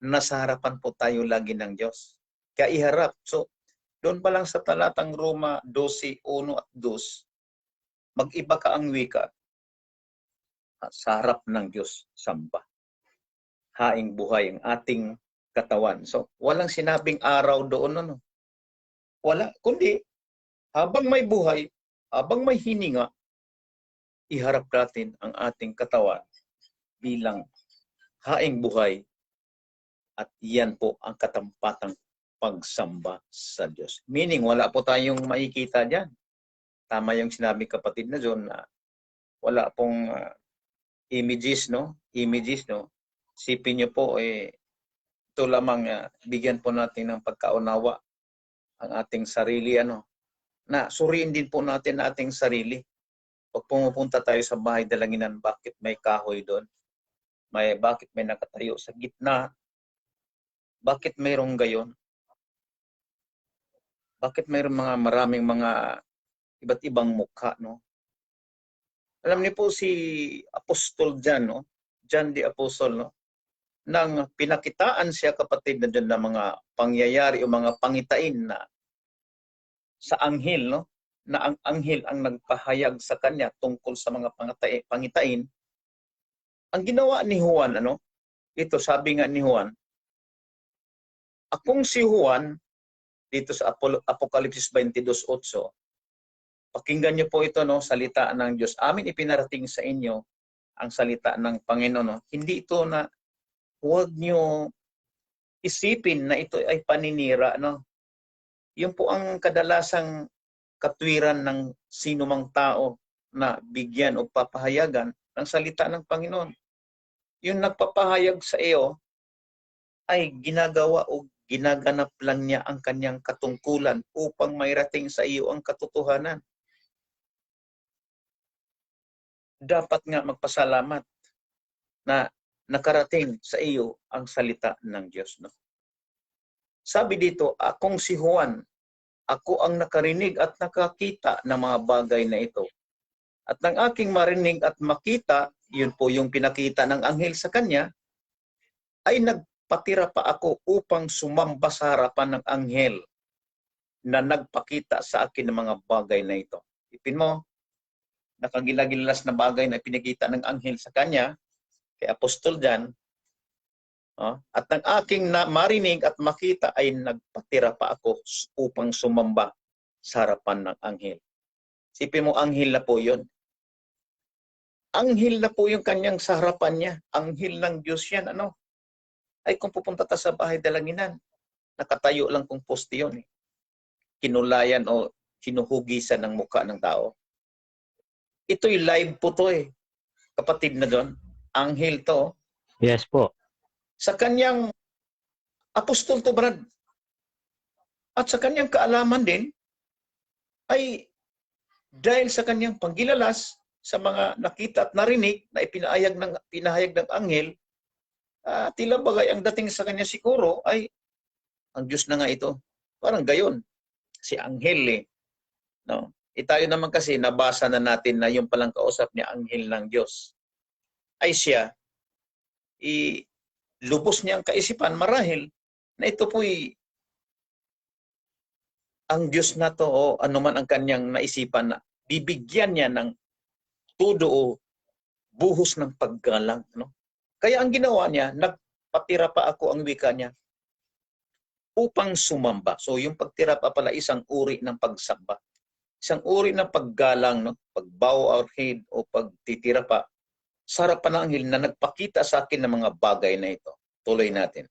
nasa harapan po tayo lagi ng Diyos. Kaya iharap. So, doon pa lang sa talatang Roma 12:1 at 2, mag-iba ka ang wika sa harap ng Diyos, samba. Haing buhay ang ating katawan. So, walang sinabing araw doon, ano? Wala. Kundi, habang may buhay, habang may hininga, iharap natin ang ating katawan bilang haing buhay. At yan po ang katampatang pagsamba sa Diyos. Meaning, wala po tayong makikita dyan. Tama yung sinabi kapatid na John na wala pong images, no? Images, no? Sipin niyo po, ito lamang bigyan po natin ng pagkaunawa ang ating sarili, ano? Na suriin din po natin ating sarili. Pag pumupunta tayo sa bahay dalanginan, bakit may kahoy doon? Bakit may nakatayo sa gitna? Bakit mayroong gayon? Bakit mayroong maraming mga iba't ibang mukha, no? Alam niyo po si Apostol John, no? John the Apostle, no? Nang pinakitaan siya, kapatid, na dyan, na mga pangyayari o mga pangitain na sa anghel, no? Na ang anghel ang nagpahayag sa kanya tungkol sa mga pangitain. Ang ginawa ni Juan, ano? Ito, sabi nga ni Juan, akong si Juan, dito sa Apokalipsis 22:8, pakinggan niyo po ito, no? Salita ng Diyos. Amin ipinarating sa inyo ang salita ng Panginoon, no? Hindi ito na huwag niyo isipin na ito ay paninira, no? Yun po ang kadalasang katwiran ng sinumang tao na bigyan o papahayagan ng salita ng Panginoon. Yung nagpapahayag sa iyo ay ginagawa o ginaganap lang niya ang kanyang katungkulan upang mairating sa iyo ang katotohanan. Dapat nga magpasalamat na nakarating sa iyo ang salita ng Diyos, no? Sabi dito, akong si Juan, ako ang nakarinig at nakakita ng mga bagay na ito. At ng aking marinig at makita, yun po yung pinakita ng anghel sa kanya, ay nagpatira pa ako upang sumamba sa harapan ng anghel na nagpakita sa akin ng mga bagay na ito. Ipin mo, nakagilagilas na bagay na pinakita ng anghel sa kanya, kay Apostol John, at ng aking marinig at makita ay nagpatira pa ako upang sumamba sa harapan ng anghel. Sipin mo, anghel na po yun. Anghel na po yung kanyang sa harapan niya. Anghel ng Diyos yan. Ano? Ay kung pupunta ta sa bahay dalanginan, nakatayo lang kung poste yun. Eh. Kinulayan o kinuhugisan ng mukha ng tao. Ito'y live po to eh. Kapatid na doon. Anghel to. Yes po. Sa kanyang apostol to, Brad. At sa kanyang kaalaman din, ay dahil sa kanyang panggilalas sa mga nakita at narinig na pinahayag ng anghel, tila bagay ang dating sa kanya siguro ay ang Diyos na nga ito. Parang gayon. Si anghel eh. No? Tayo naman kasi nabasa na natin na yung palang kausap niya anghel ng Diyos. Ay siya, lubos niya ang kaisipan marahil na ito po'y ang Diyos na to o anuman ang kanyang naisipan na bibigyan niya ng tudo o buhos ng paggalang. No? Kaya ang ginawa niya, nagpatira pa ako ang wika niya upang sumamba. So yung pagtira pa pala isang uri ng pagsamba. Isang uri ng paggalang, no? Pag-bow our head o pagtitira pa sa harapan ng anghel na nagpakita sa akin ng mga bagay na ito. Tuloy natin.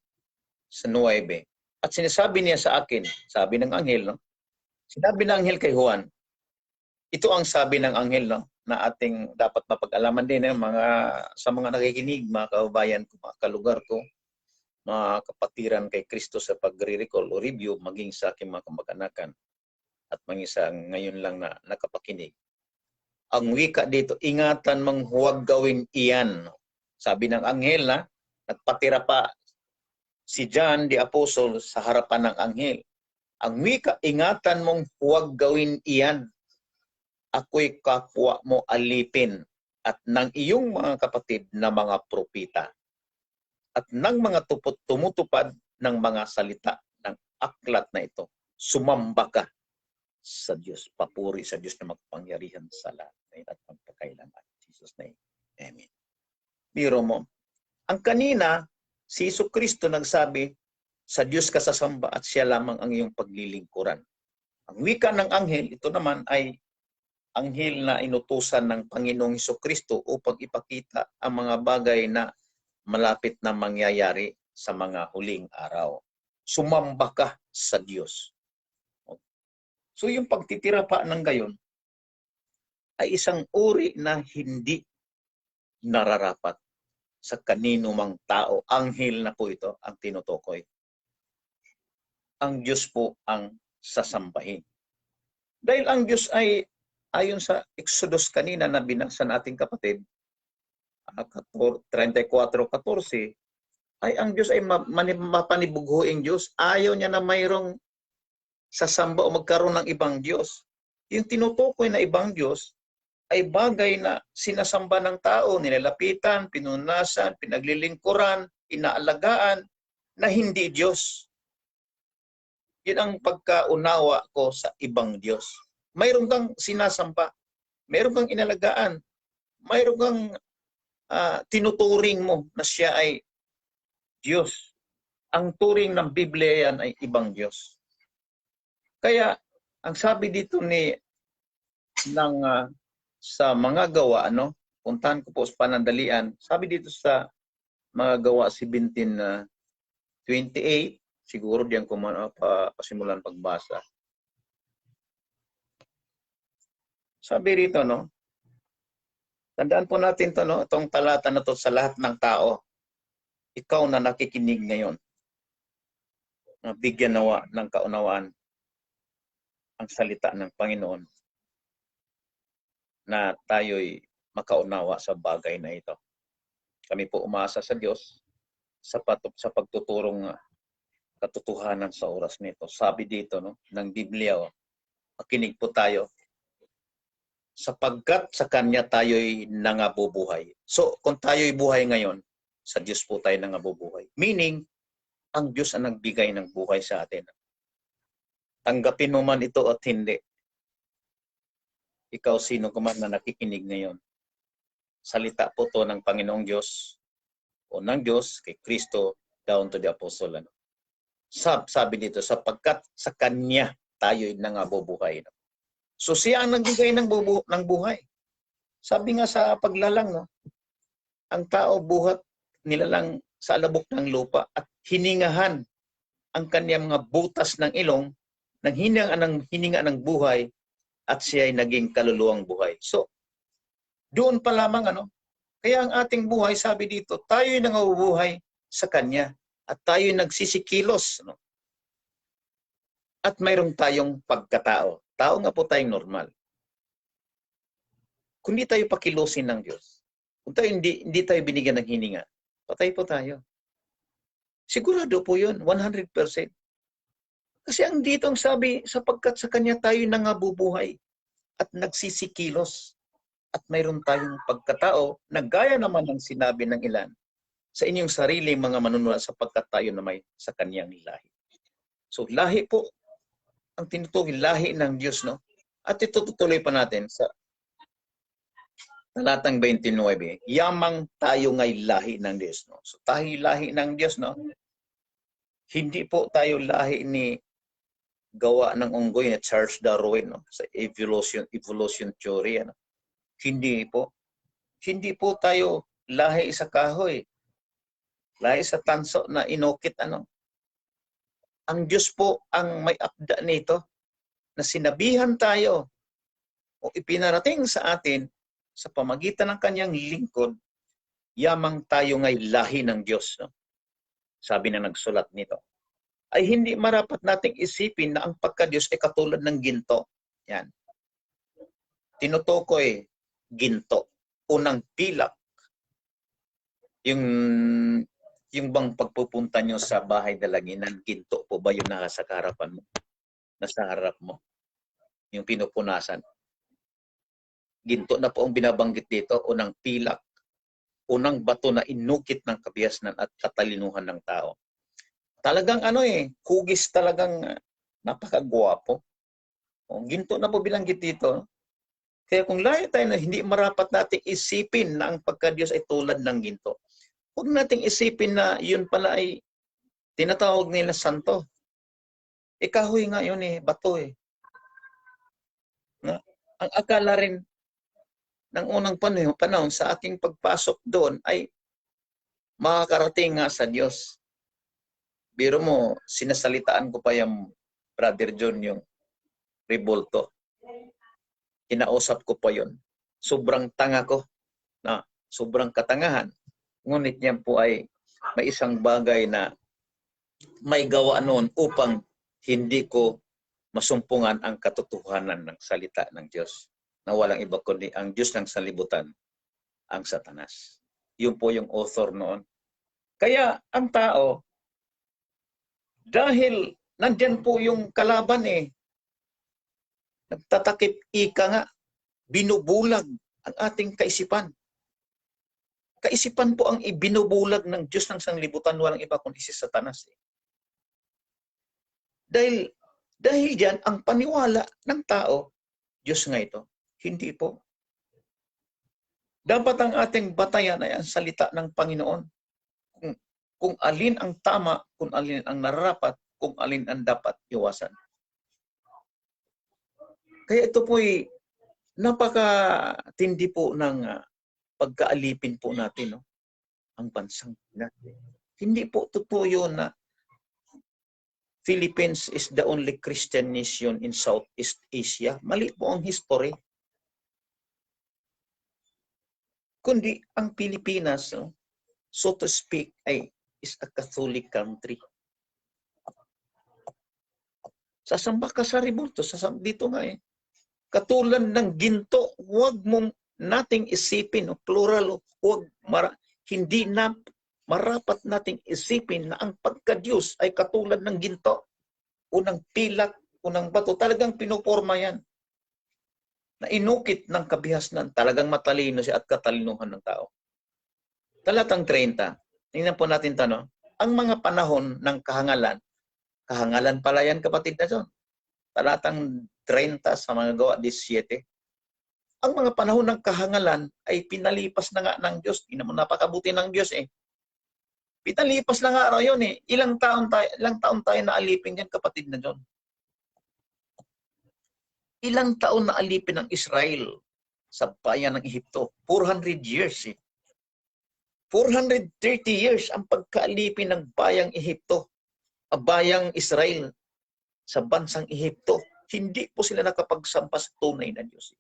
Sa 9. At sinasabi niya sa akin, sabi ng anghel, no? Sinabi ng anghel kay Juan, ito ang sabi ng anghel, no? Na ating dapat mapag-alaman din sa mga nakikinig, mga kababayan ko, mga kalugar ko, mga kapatiran kay Kristo sa pagre-recall o review, maging sa aking mga kamag-anakan at maging sa ngayon lang na nakapakinig. Ang wika dito, ingatan mong huwag gawin iyan. Sabi ng anghel na nagpatira pa si John the Apostle sa harapan ng anghel. Ang wika, ingatan mong huwag gawin iyan. Ako'y kapwa mo alipin at ng iyong mga kapatid na mga propita at ng mga tumutupad ng mga salita ng aklat na ito. Sumamba ka sa Diyos. Papuri sa Diyos na magpangyarihan sa lahat at magpakailanman. Jesus name. Amen. Biro mo, ang kanina, si Jesucristo nagsabi, sa Diyos ka sasamba at siya lamang ang iyong paglilingkuran. Ang wika ng anghel, ito naman ay anghel na inutusan ng Panginoong Jesucristo upang ipakita ang mga bagay na malapit na mangyayari sa mga huling araw. Sumamba ka sa Diyos. So yung pagtitira pa ng gayon ay isang uri na hindi nararapat sa kanino mang tao. Anghel na po ito ang tinutukoy. Ang Diyos po ang sasambahin. Dahil ang Diyos ay ayon sa Exodus kanina na binasa nating kapatid, 34:14, ay ang Diyos ay mapanibughuing Diyos. Ayaw niya na mayroong sasamba o magkaroon ng ibang Diyos. Yung tinutukoy na ibang Diyos ay bagay na sinasamba ng tao, nilalapitan, pinunasan, pinaglilingkuran, inaalagaan, na hindi Diyos. Yun ang pagkaunawa ko sa ibang Diyos. Mayroon kang sinasamba, mayroon kang inalagaan, mayroon kang tinuturing mo na siya ay Diyos. Ang turing ng Biblia yan ay ibang Diyos. Kaya ang sabi dito sa mga gawa, puntahan ko po sa panandalian, sabi dito sa mga gawa 17:28, siguro diyan ko pasimulan pagbasa. Sabi rito, tandaan po natin to, itong talata na to sa lahat ng tao. Ikaw na nakikinig ngayon, bigyan nawa ng kaunawaan ang salita ng Panginoon na tayo'y makaunawa sa bagay na ito. Kami po umaasa sa Diyos sa pagtuturong katotohanan sa oras nito. Sabi dito ng Biblia, makinig po tayo, sapagkat sa Kanya tayo'y nangabubuhay. So, kung tayo'y buhay ngayon, sa Diyos po tayo nangabubuhay. Meaning, ang Diyos ang nagbigay ng buhay sa atin. Tanggapin mo man ito at hindi. Ikaw sino ka man na nakikinig ngayon. Salita po to ng Panginoong Diyos o ng Diyos kay Kristo down to the Apostle. Sabi dito, sapagkat sa Kanya tayo'y nangabubuhay. So siya ang nagbigay ng buhay. Sabi nga sa paglalang, no, ang tao buhat nilalang sa alabok ng lupa at hiningahan ang kanyang mga butas ng ilong ng hininga ng buhay at siya ay naging kaluluwang buhay. So, doon pa lamang kaya ang ating buhay, sabi dito, tayo'y nangabubuhay sa Kanya at tayo'y nagsisikilos. At mayroong tayong pagkatao. Tao nga po tayong normal. Kung di tayo pakilusin ng Diyos, kung tayo hindi tayo binigyan ng hininga, patay po tayo. Sigurado po yun, 100%. Kasi ang dito ang sabi, sapagkat sa Kanya tayo nangabubuhay at nagsisikilos. At mayroon tayong pagkatao na gaya naman ng sinabi ng ilan sa inyong sariling mga manunula sapagkat tayo na may sa Kanyang lahi. So lahi po ang tinutukoy, lahi ng Diyos, no? At ito tutuloy pa natin sa talatang 29. Yamang tayo ngay lahi ng Diyos, no? So tayo lahi ng Diyos, no? Hindi po tayo lahi ni gawa ng unggoy na Charles Darwin, no? Sa evolution theory, ano? Hindi po. Hindi po tayo lahi sa kahoy. Lahi sa tanso na inukit, Ang Diyos po ang may akda nito na sinabihan tayo o ipinarating sa atin sa pamagitan ng Kanyang lingkod, yamang tayo ngay lahi ng Diyos. No? Sabi na nagsulat nito. Ay hindi marapat nating isipin na ang pagka-Diyos ay katulad ng ginto. Yan. Tinutukoy ginto, unang pilak. Yung bang pagpupunta nyo sa bahay dalaginan, ginto po ba yung nasa harapan mo? Nasa harap mo? Yung pinupunasan. Ginto na po ang binabanggit dito, unang pilak. Unang bato na inukit ng kabihasnan at katalinuhan ng tao. Talagang hugis talagang napakagwapo. Ginto na po bilanggit dito. Kaya kung layo tayo na hindi marapat nating isipin na ang pagka-Diyos ay tulad ng ginto. Huwag nating isipin na yun pala ay tinatawag nila santo. Kahoy nga yun bato Ang akala rin ng unang panahon sa aking pagpasok doon ay makakarating nga sa Diyos. Biro mo, sinasalitaan ko pa yung Brother John yung Revolto. Kinausap ko pa yon. Sobrang tanga ko, sobrang katangahan. Ngunit yan po ay may isang bagay na may gawa noon upang hindi ko masumpungan ang katotohanan ng salita ng Diyos na walang iba kundi ang Diyos ng sanlibutan, ang Satanas. Yun po yung author noon. Kaya ang tao, dahil nandyan po yung kalaban nagtatakip ika nga, binubulag ang ating kaisipan. Kaisipan po ang ibinubulag ng Diyos ng sanlibutan, walang iba kundi si Satanas. Dahil diyan, ang paniwala ng tao, Diyos nga ito. Hindi po. Dapat ang ating batayan ay ang salita ng Panginoon. Kung alin ang tama, kung alin ang nararapat, kung alin ang dapat iwasan. Kaya ito po'y napakatindi po ng pagkaalipin po natin, ang bansang natin. Hindi po totoo yun na Philippines is the only Christian nation in Southeast Asia. Mali po ang history. Kundi ang Pilipinas, so to speak, is a Catholic country. Sasamba ka sa Revolto, dito nga katulad ng ginto, huwag mong nating isipin, plural, hindi na marapat nating isipin na ang pagka-Diyos ay katulad ng ginto. Unang pilak, unang bato, talagang pinuporma yan. Na inukit ng kabihasnan, talagang matalino siya at katalinuhan ng tao. Talatang 30, tingnan po natin ang mga panahon ng kahangalan, kahangalan pala yan kapatid na John. Talatang 30 sa mga gawa 17. Ang mga panahon ng kahangalan ay pinalipas na nga ng Diyos. Hindi naman napakabuti ng Diyos Pinalipas na nga araw yun Ilang taon tayo naalipin yan kapatid na John. Ilang taon na alipin ng Israel sa bayan ng Ehipto. 400 years eh. 430 years ang pagkaalipin ng bayang Ehipto, bayang Israel sa bansang Ehipto. Hindi po sila nakapagsampa sa tunay na Diyos.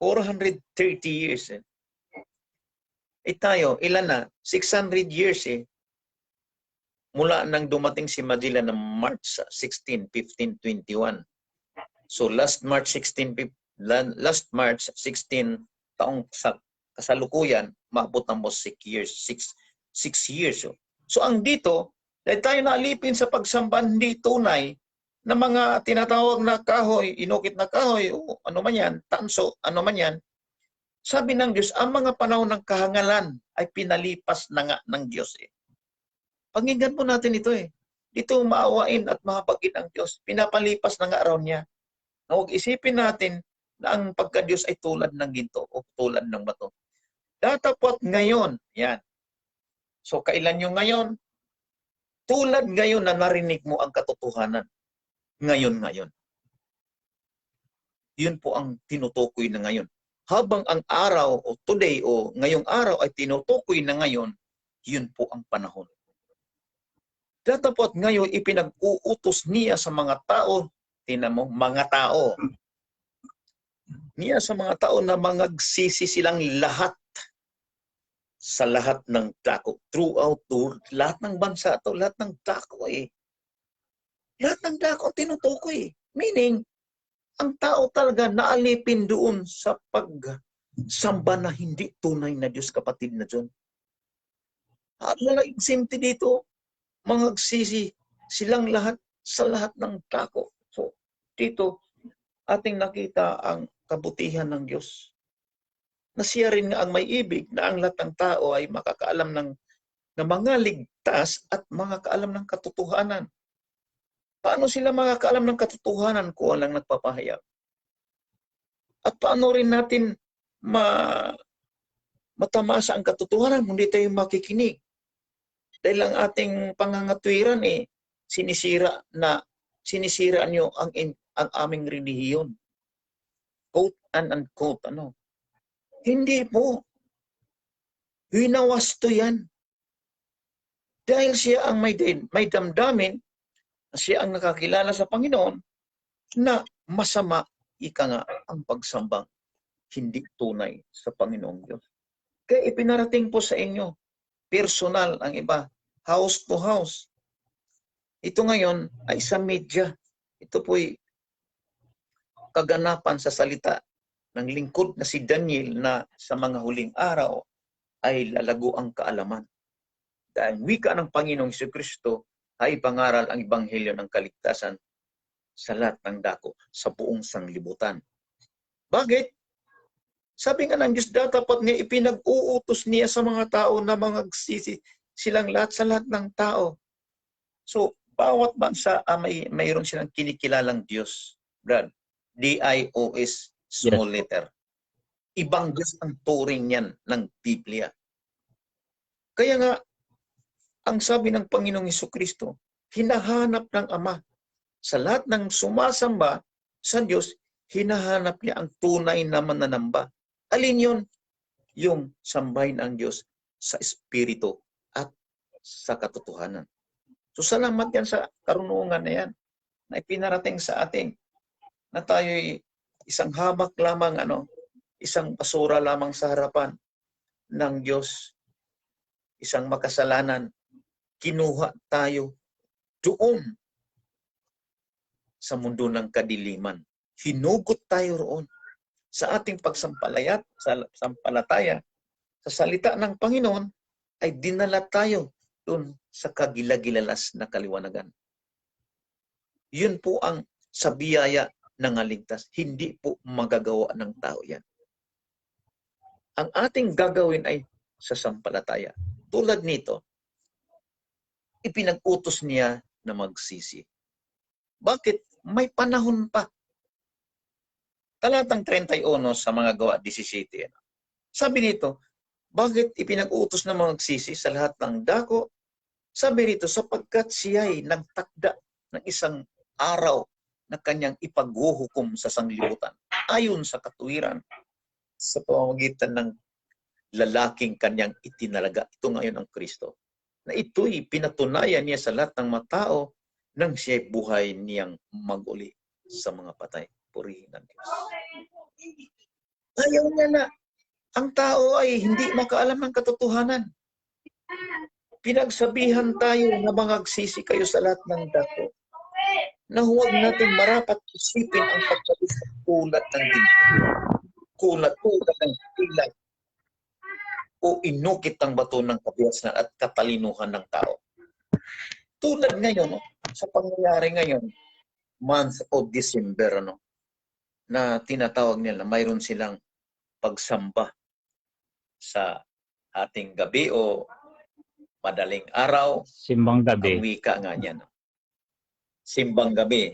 430 years eh. Tayo, ilan na? 600 years eh. Mula nang dumating si Magellan ng March 16, 1521. So last March 16 taong sa kasalukuyan, maabot na mo 6 years. 6 years. So ang dito, dahil tayo naalipin sa pagsamba hindi tunay na mga tinatawag na kahoy, inukit na kahoy, o ano man yan, tanso, ano man yan, sabi ng Diyos, ang mga panahon ng kahangalan ay pinalipas na nga ng Diyos eh. Pakinggan po natin ito eh. Dito maawain at mahapagin ang Diyos. Pinapalipas na nga araw niya. Na huwag isipin natin na ang pagka-Diyos ay tulad ng ginto o tulad ng bato. Datapot ngayon, yan. So kailan yung ngayon? Tulad ngayon na narinig mo ang katotohanan. Ngayon. Yun po ang tinutukoy na ngayon. Habang ang araw o today o ngayong araw ay tinutukoy na ngayon, yun po ang panahon. Datapot ngayon ipinag-uutos niya sa mga tao, tinan mo, mga tao. Niya sa mga tao na mangagsisi silang lahat sa lahat ng dako. Throughout lahat ng bansa to, lahat ng dako eh. Lahat ng dako tinutukoy. Meaning, ang tao talaga naalipin doon sa pagsamba na hindi tunay na Diyos, kapatid na John. At wala exempti dito. Mangagsisi silang lahat sa lahat ng dako. So, dito, ating nakita ang kabutihan ng Diyos. Na siya rin nga ang may ibig na ang lahat ng tao ay makakaalam ng mga ligtas at makakaalam ng katotohanan. Paano sila makakaalam ng katotohanan kung walang nagpapahayag? At paano rin natin matamasa ang katotohanan kung hindi tayo makikinig? Dahil ang ating pangangatwiran eh, sinisira nyo ang aming relihiyon. Quote and unquote, ano? Hindi po. Winawasto yan. Dahil siya ang may damdamin, siya ang nakakilala sa Panginoon, na masama, ika nga, ang pagsambang hindi tunay sa Panginoong Diyos. Kaya ipinarating po sa inyo, personal ang iba, house to house. Ito ngayon ay sa media. Ito po'y kaganapan sa salita ng lingkod na si Daniel na sa mga huling araw ay lalago ang kaalaman. Dahil wika ng Panginoong Jesucristo ay pangaral ang ebanghelyo ng kaligtasan sa lahat ng dako, sa buong sanglibutan. Bakit? Sabi nga ng Diyos, dapat nga ipinag-uutos niya sa mga tao na mangagsisi silang lahat sa lahat ng tao. So, bawat bansa mayroon silang kinikilalang Diyos. Brad, D-I-O-S, small letter. Ibang Diyos ang turing yan ng Biblia. Kaya nga, ang sabi ng Panginoong Jesucristo, hinahanap ng Ama sa lahat ng sumasamba sa Diyos, hinahanap niya ang tunay na mananamba. Alin yun? Yung sambahin ang Diyos sa Espiritu at sa katotohanan. So salamat yan sa karunungan na yan na ipinarating sa atin na tayo'y isang hamak lamang, isang basura lamang sa harapan ng Diyos, isang makasalanan. Kinuha tayo doon sa mundo ng kadiliman. Hinugot tayo roon sa ating pagsampalataya sa salita ng Panginoon ay dinala tayo doon sa kagilagilalas na kaliwanagan. Yun po ang sa biyaya ng aligtas. Hindi po magagawa ng tao yan. Ang ating gagawin ay sa sampalataya. Tulad nito, ipinag-utos niya na magsisi. Bakit? May panahon pa. Talatang 31 sa mga gawa 17. Sabi nito, bakit ipinag-utos na magsisi sa lahat ng dako? Sabi nito, sapagkat siya'y nagtakda ng isang araw na kanyang ipaghuhukom sa sanglibutan. ayon sa katuwiran sa pamamagitan ng lalaking kanyang itinalaga. Ito ngayon ang Kristo. Na ito'y pinatunayan niya sa lahat ng mga tao nang siya'y buhay niyang maguli sa mga patay. Purihin ang Diyos. Ayaw niya na ang tao ay hindi makaalam ng katotohanan. Pinagsabihan tayo na mangagsisi kayo sa lahat ng dako, na huwag natin marapat isipin ang pagkabis ng kulat ng dingding, kulat ng ilag, o inukit ang bato ng kabiyasan at katalinuhan ng tao. Tulad ngayon, sa pangyayari ngayon, month of December, na tinatawag nila, mayroon silang pagsamba sa ating gabi o madaling araw. Simbang Ang gabi. wika nga niya. Simbang gabi.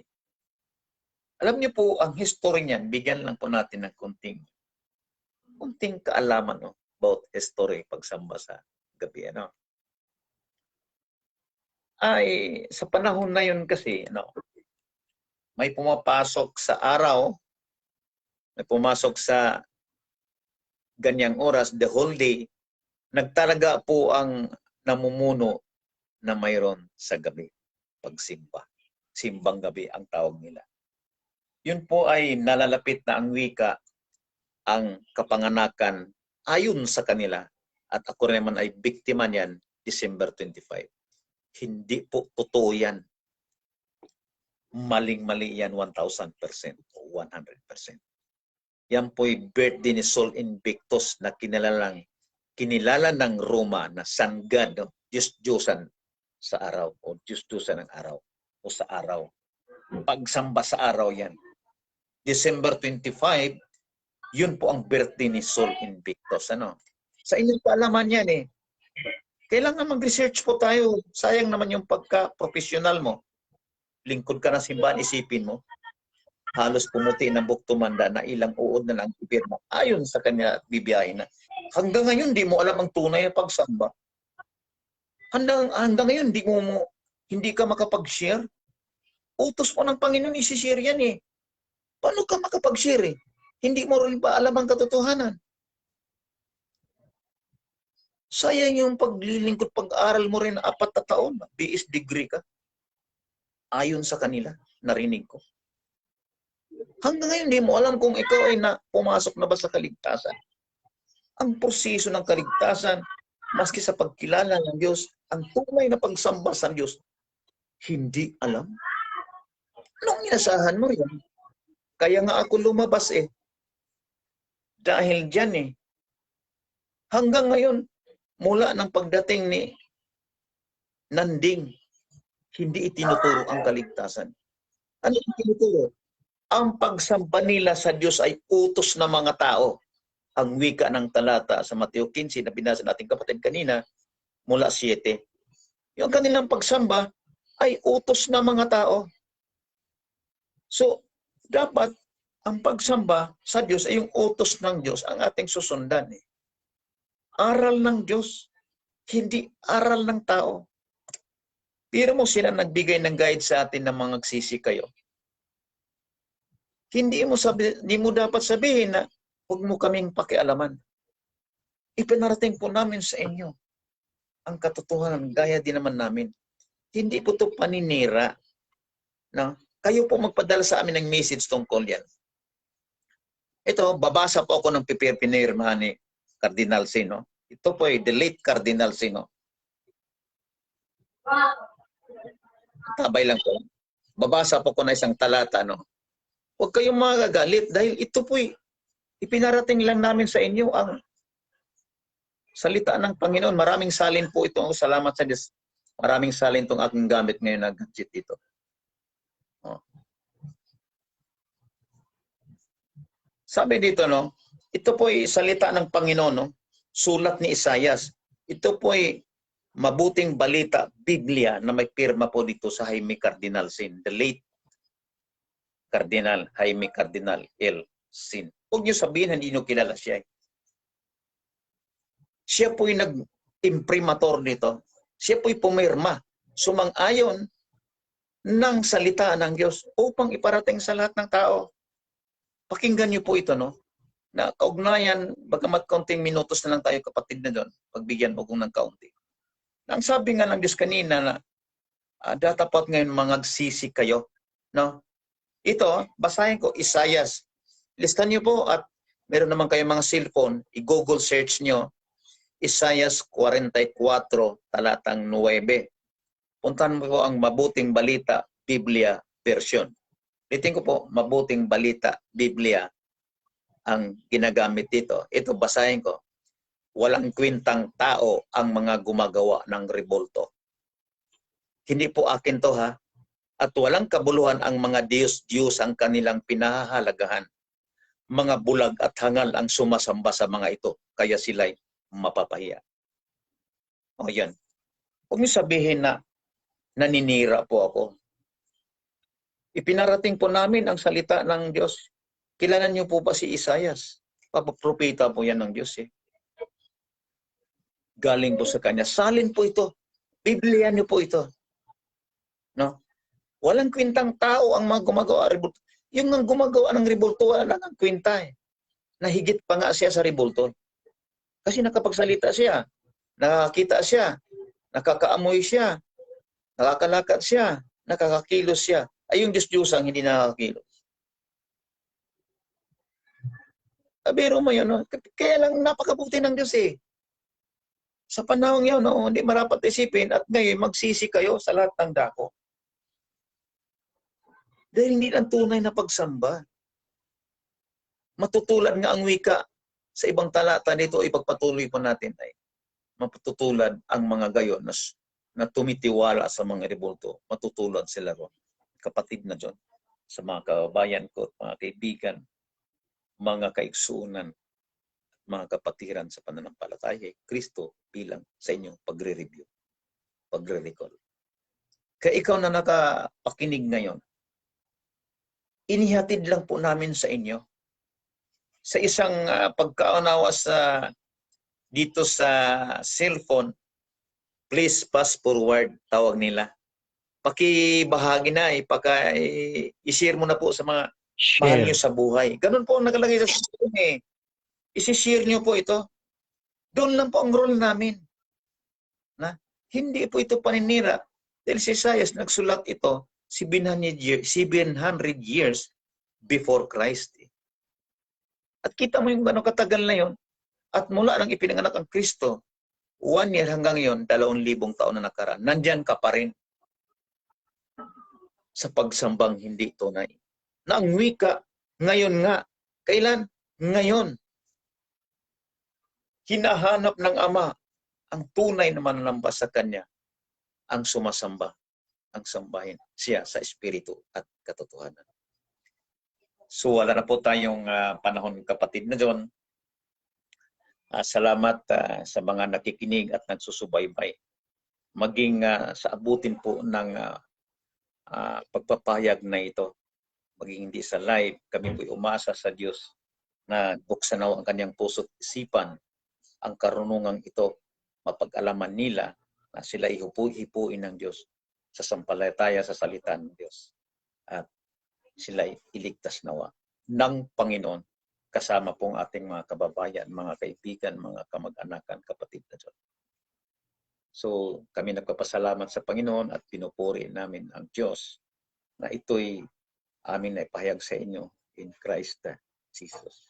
Alam niyo po, ang history niyan, bigyan lang po natin ng kunting kaalaman about history pagsamba sa gabi. Ay, sa panahon na yun kasi, may pumapasok sa araw, may pumasok sa ganyang oras, the whole day, nagtalaga po ang namumuno na mayroon sa gabi, pagsimba. Simbang gabi ang tawag nila. Yun po ay nalalapit na ang wika, ang kapanganakan ayon sa kanila, at ako naman ay biktima niyan, December 25. Hindi po totoo yan. Maling-mali yan 1,000% o 100%. Yan po'y birthday ni Sol Invictus na kinilala ng Roma na Sun God, Diyos-Diyosan sa araw o Diyos-Diyosan ng araw o sa araw. Pagsamba sa araw yan. December 25, yun po ang birthday ni Sol Invictus. Sa inyong paalaman yan eh. Kailangan mag-research po tayo. Sayang naman yung pagka-professional mo. Lingkod ka ng simbahan, isipin mo. Halos pumuti ng buhok tumanda na ilang uod na lang ipirma. Ayon sa kanya bibiyahin na. Hanggang ngayon, di mo alam ang tunay na pagsamba. Hanggang ngayon, hindi ka makapag-share. Utos po ng Panginoon, isi-share yan eh. Paano ka makapag-share eh? Hindi mo rin ba alam ang katotohanan? Sayang yung paglilingkod, pag-aral mo rin 4 na taon, BS degree ka. Ayon sa kanila, narinig ko. Hanggang ngayon, hindi mo alam kung ikaw ay pumasok na ba sa kaligtasan. Ang proseso ng kaligtasan, maski sa pagkilala ng Diyos, ang tunay na pagsamba sa Diyos, hindi alam. Anong inasahan mo yan? Kaya nga ako lumabas eh. Dahil dyan eh. Hanggang ngayon, mula ng pagdating ni Nanding, hindi itinuturo ang kaligtasan. Ano itinuturo? Ang pagsamba nila sa Diyos ay utos ng mga tao. Ang wika ng talata sa Mateo 15 na binasa natin kapatid kanina, mula 7. Yung kanilang pagsamba ay utos ng mga tao. So, dapat ang pagsamba sa Diyos ay yung utos ng Diyos ang ating susundan. Aral ng Diyos, hindi aral ng tao. Pero mo sila nagbigay ng guide sa atin ng mga nagsisi kayo. Hindi mo dapat sabihin na huwag mo kaming pakialaman. Ipinarating po namin sa inyo ang katotohanan, gaya din naman namin. Hindi po ito paninira. Kayo po magpadala sa amin ng message tungkol yan. Ito, babasa po ako ng pinirmahan ni Cardinal Sino. Ito po ay the late Cardinal Sino. Tabay lang po. Babasa po ko na isang talata. Huwag kayong magagalit dahil ito po'y ipinarating lang namin sa inyo ang salita ng Panginoon. Maraming salin po ito. Salamat sa Diyos. Maraming salin itong aking gamit ngayon na gadget ito. Sabi dito, ito po'y salita ng Panginoon, sulat ni Isaias. Ito po'y mabuting balita, Biblia, na may pirma po dito sa Jaime Cardinal Sin, the late Cardinal Jaime Cardinal L. Sin. Huwag niyo sabihin, hindi niyo kilala siya. Siya po'y nag-imprimator dito. Siya po'y pumirma, sumang-ayon ng salita ng Diyos upang iparating sa lahat ng tao. Pakinggan niyo po ito, no? Na kaugnayan, bagamat kaunting minutos na lang tayo, kapatid na doon, pagbigyan mo kung ng kaunti. Ang sabi nga ng Diyos kanina na datapat ngayon mangagsisi kayo, no? Ito, basahin ko, Isaias. Listan niyo po at meron naman kayong mga cellphone, i-Google search niyo, Isaias 44, talatang 9. Puntahan mo po ang Mabuting Balita, Biblia version. Litin ko po, Mabuting Balita, Biblia ang ginagamit dito. Ito, basahin ko. Walang kwintang tao ang mga gumagawa ng rebolto. Hindi po akin to, ha? At walang kabuluhan ang mga Diyos ang kanilang pinahahalagahan. Mga bulag at hangal ang sumasamba sa mga ito, kaya sila'y mapapahiya. O yan. Huwag niyo sabihin na naninira po ako. Ipinarating po namin ang salita ng Diyos. Kilala niyo po ba si Isaias? Papapropeta po yan ng Diyos, eh. Galing po sa kanya. Salin po ito. Biblia niyo po ito. No? Walang kwintang tao ang mga gumagawa rebolto. Yung ang gumagawa ng rebolto, wala lang ang kwinta, eh. Nahigit pa nga siya sa rebolto. Kasi nakapagsalita siya, nakakita siya, nakakaamoy siya, nakakalakad siya, nakakakilos siya. Ay yung Diyos ang hindi nakakakilos. Biro mo yun, no? Kaya lang napakabuti ng Diyos, eh. Sa panahon yun, no, hindi marapat isipin at ngayon magsisi kayo sa lahat ng dako. Dahil hindi lang tunay na pagsamba. Matutulad nga ang wika sa ibang talata nito, ipagpatuloy pa natin ay matutulad ang mga gayon na tumitiwala sa mga rebolto. Matutulad sila ron. Kapatid na John, sa mga kababayan ko, mga kaibigan, mga kaigsuunan, mga kapatiran sa pananampalataya, Kristo bilang sa inyong pagre-review, pagre-recall. Kaya ikaw na nakapakinig ngayon, inihatid lang po namin sa inyo sa isang pagkaunawa dito sa cellphone, please pass forward, tawag nila. Pakibahagi na, i-share mo na po sa mga mahal nyo sa buhay. Ganun po ang nakalagay sa cellphone, eh. I-share nyo po ito. Doon lang po ang role namin. Na, hindi po ito paninira. Dahil si Isaias nagsulat ito 700 years before Christ. At kita mo yung gano'ng katagal na yon. At mula nang ipinanganak ang Kristo, 1 year hanggang yon, 2,000 taon na nakaraan. Nandyan ka pa rin sa pagsambang hindi tunay. Na ang wika, ngayon nga. Kailan? Ngayon. Hinahanap ng Ama ang tunay na mananamba sa Kanya, ang sumasamba, ang sambahin siya sa Espiritu at katotohanan. So wala na po tayong panahon, kapatid na John. Salamat sa mga nakikinig at nagsusubaybay. Maging sa abutin po ng pagpapahayag na ito, maging hindi sa live, kami po'y umasa sa Diyos na buksan ang kanyang puso't isipan, ang karunungang ito, mapag-alaman nila na sila ihipuin ng Diyos sa sampalataya sa salita ng Diyos. At sila iligtas nawa ng Panginoon kasama pong ating mga kababayan, mga kaibigan, mga kamag-anakan, kapatid na Diyos. So kami nagpapasalamat sa Panginoon at pinupuri namin ang Diyos na ito'y amin na ipahayag sa inyo in Christ Jesus.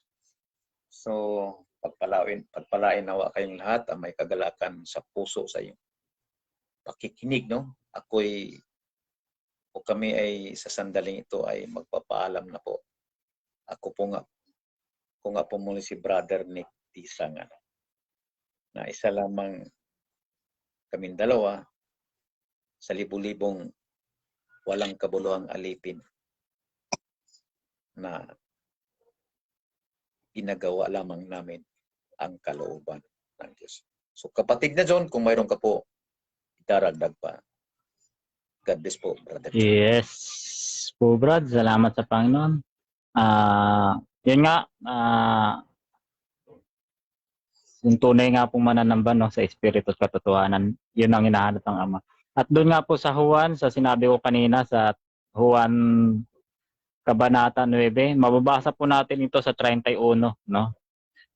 So pagpalain nawa kayong lahat ang may kagalakan sa puso sa iyong pakikinig, no? Kami ay sa sandaling ito ay magpapaalam na po. Ako po muli si Brother Nick Tisang, na isa lamang kaming dalawa sa libu-libong walang kabuluhang alipin na ginagawa lamang namin ang kalooban ng Diyos. So kapatid na John, kung mayroon ka po, idaragdag pa. God bless po, Brother John. Yes po, Brad. Salamat sa Panginoon. Yun nga, yung tunay nga pong mananamba, no, sa Espiritu at katotohanan, yun ang hinahanap ng Ama. At doon nga po sa Juan, sa sinabi ko kanina sa Juan Kabanata 9. Mababasa po natin ito sa 31, no?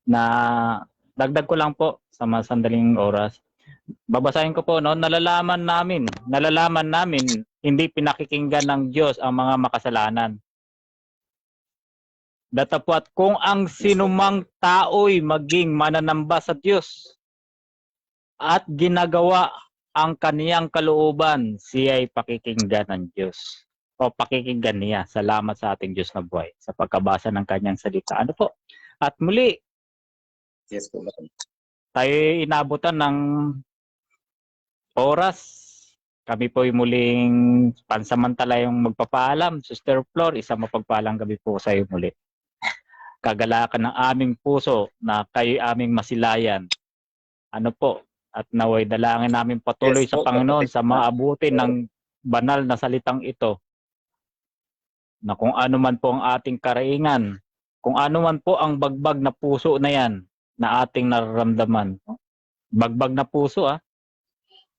Na dagdag ko lang po sa mga sandaling oras. Babasahin ko po, no? Nalalaman namin hindi pinakikinggan ng Diyos ang mga makasalanan. Datapwat kung ang sinumang tao'y maging mananamba sa Diyos at ginagawa ang kaniyang kalooban, siya'y pakikinggan ng Diyos. O pakikinggan niya. Salamat sa ating Diyos na buhay sa pagkabasa ng kanyang salita. Ano po? At muli, Yes po, Brother. tayo inabutan ng oras. Kami po muling pansamantala yung magpapaalam. Sister Flor, isang mapagpalang gabi po sa iyo muli. Kagalakan ng aming puso na kayo aming masilayan. Ano po? At naway dalangin namin patuloy Yes sa po, Panginoon kapatid. sa maabuti ng banal na salitang ito. Na kung ano man po ang ating karaingan, kung ano man po ang bagbag na puso na yan na ating nararamdaman. Bagbag na puso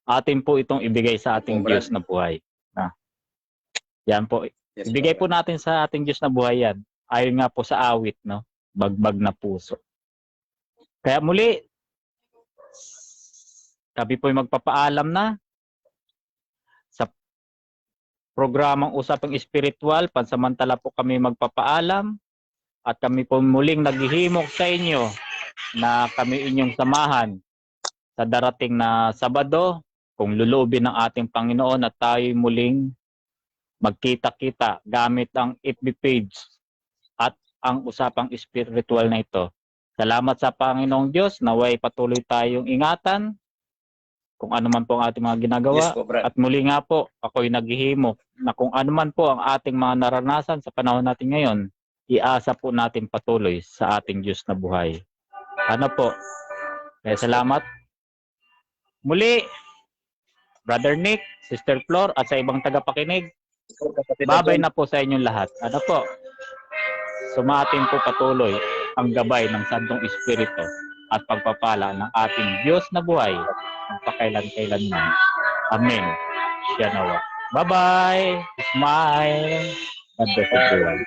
atin po itong ibigay sa ating Brad. Diyos na buhay. Yan po. Yes, Ibigay po Brother. natin sa ating Diyos na buhay yan. Ayon nga po sa awit, no? Bagbag na puso. Kaya muli, kami po'y magpapaalam na sa programang Usapang Espiritual. Pansamantala po kami magpapaalam at kami po muling naghihimok sa inyo na kami inyong samahan sa darating na Sabado kung lulubin ng ating Panginoon at tayo muling magkita-kita gamit ang FB page at ang Usapang Espiritual na ito. Salamat sa Panginoong Diyos, naway patuloy tayong ingatan kung ano man po ang ating mga ginagawa. Yes po, Brad. At muli nga po, ako'y naghihimok na kung ano man po ang ating mga naranasan sa panahon natin ngayon, iasa po natin patuloy sa ating Diyos na buhay. Ano po? Kaya salamat. Muli, Brother Nick, Sister Flor, at sa ibang tagapakinig, babay na po sa inyong lahat. Ano po? Sumatin po patuloy ang gabay ng Santong Espiritu at pagpapala ng ating Diyos na buhay magpakailan-kailanman. Amen. Siya nawa. Bye-bye. Smile. God bless everyone.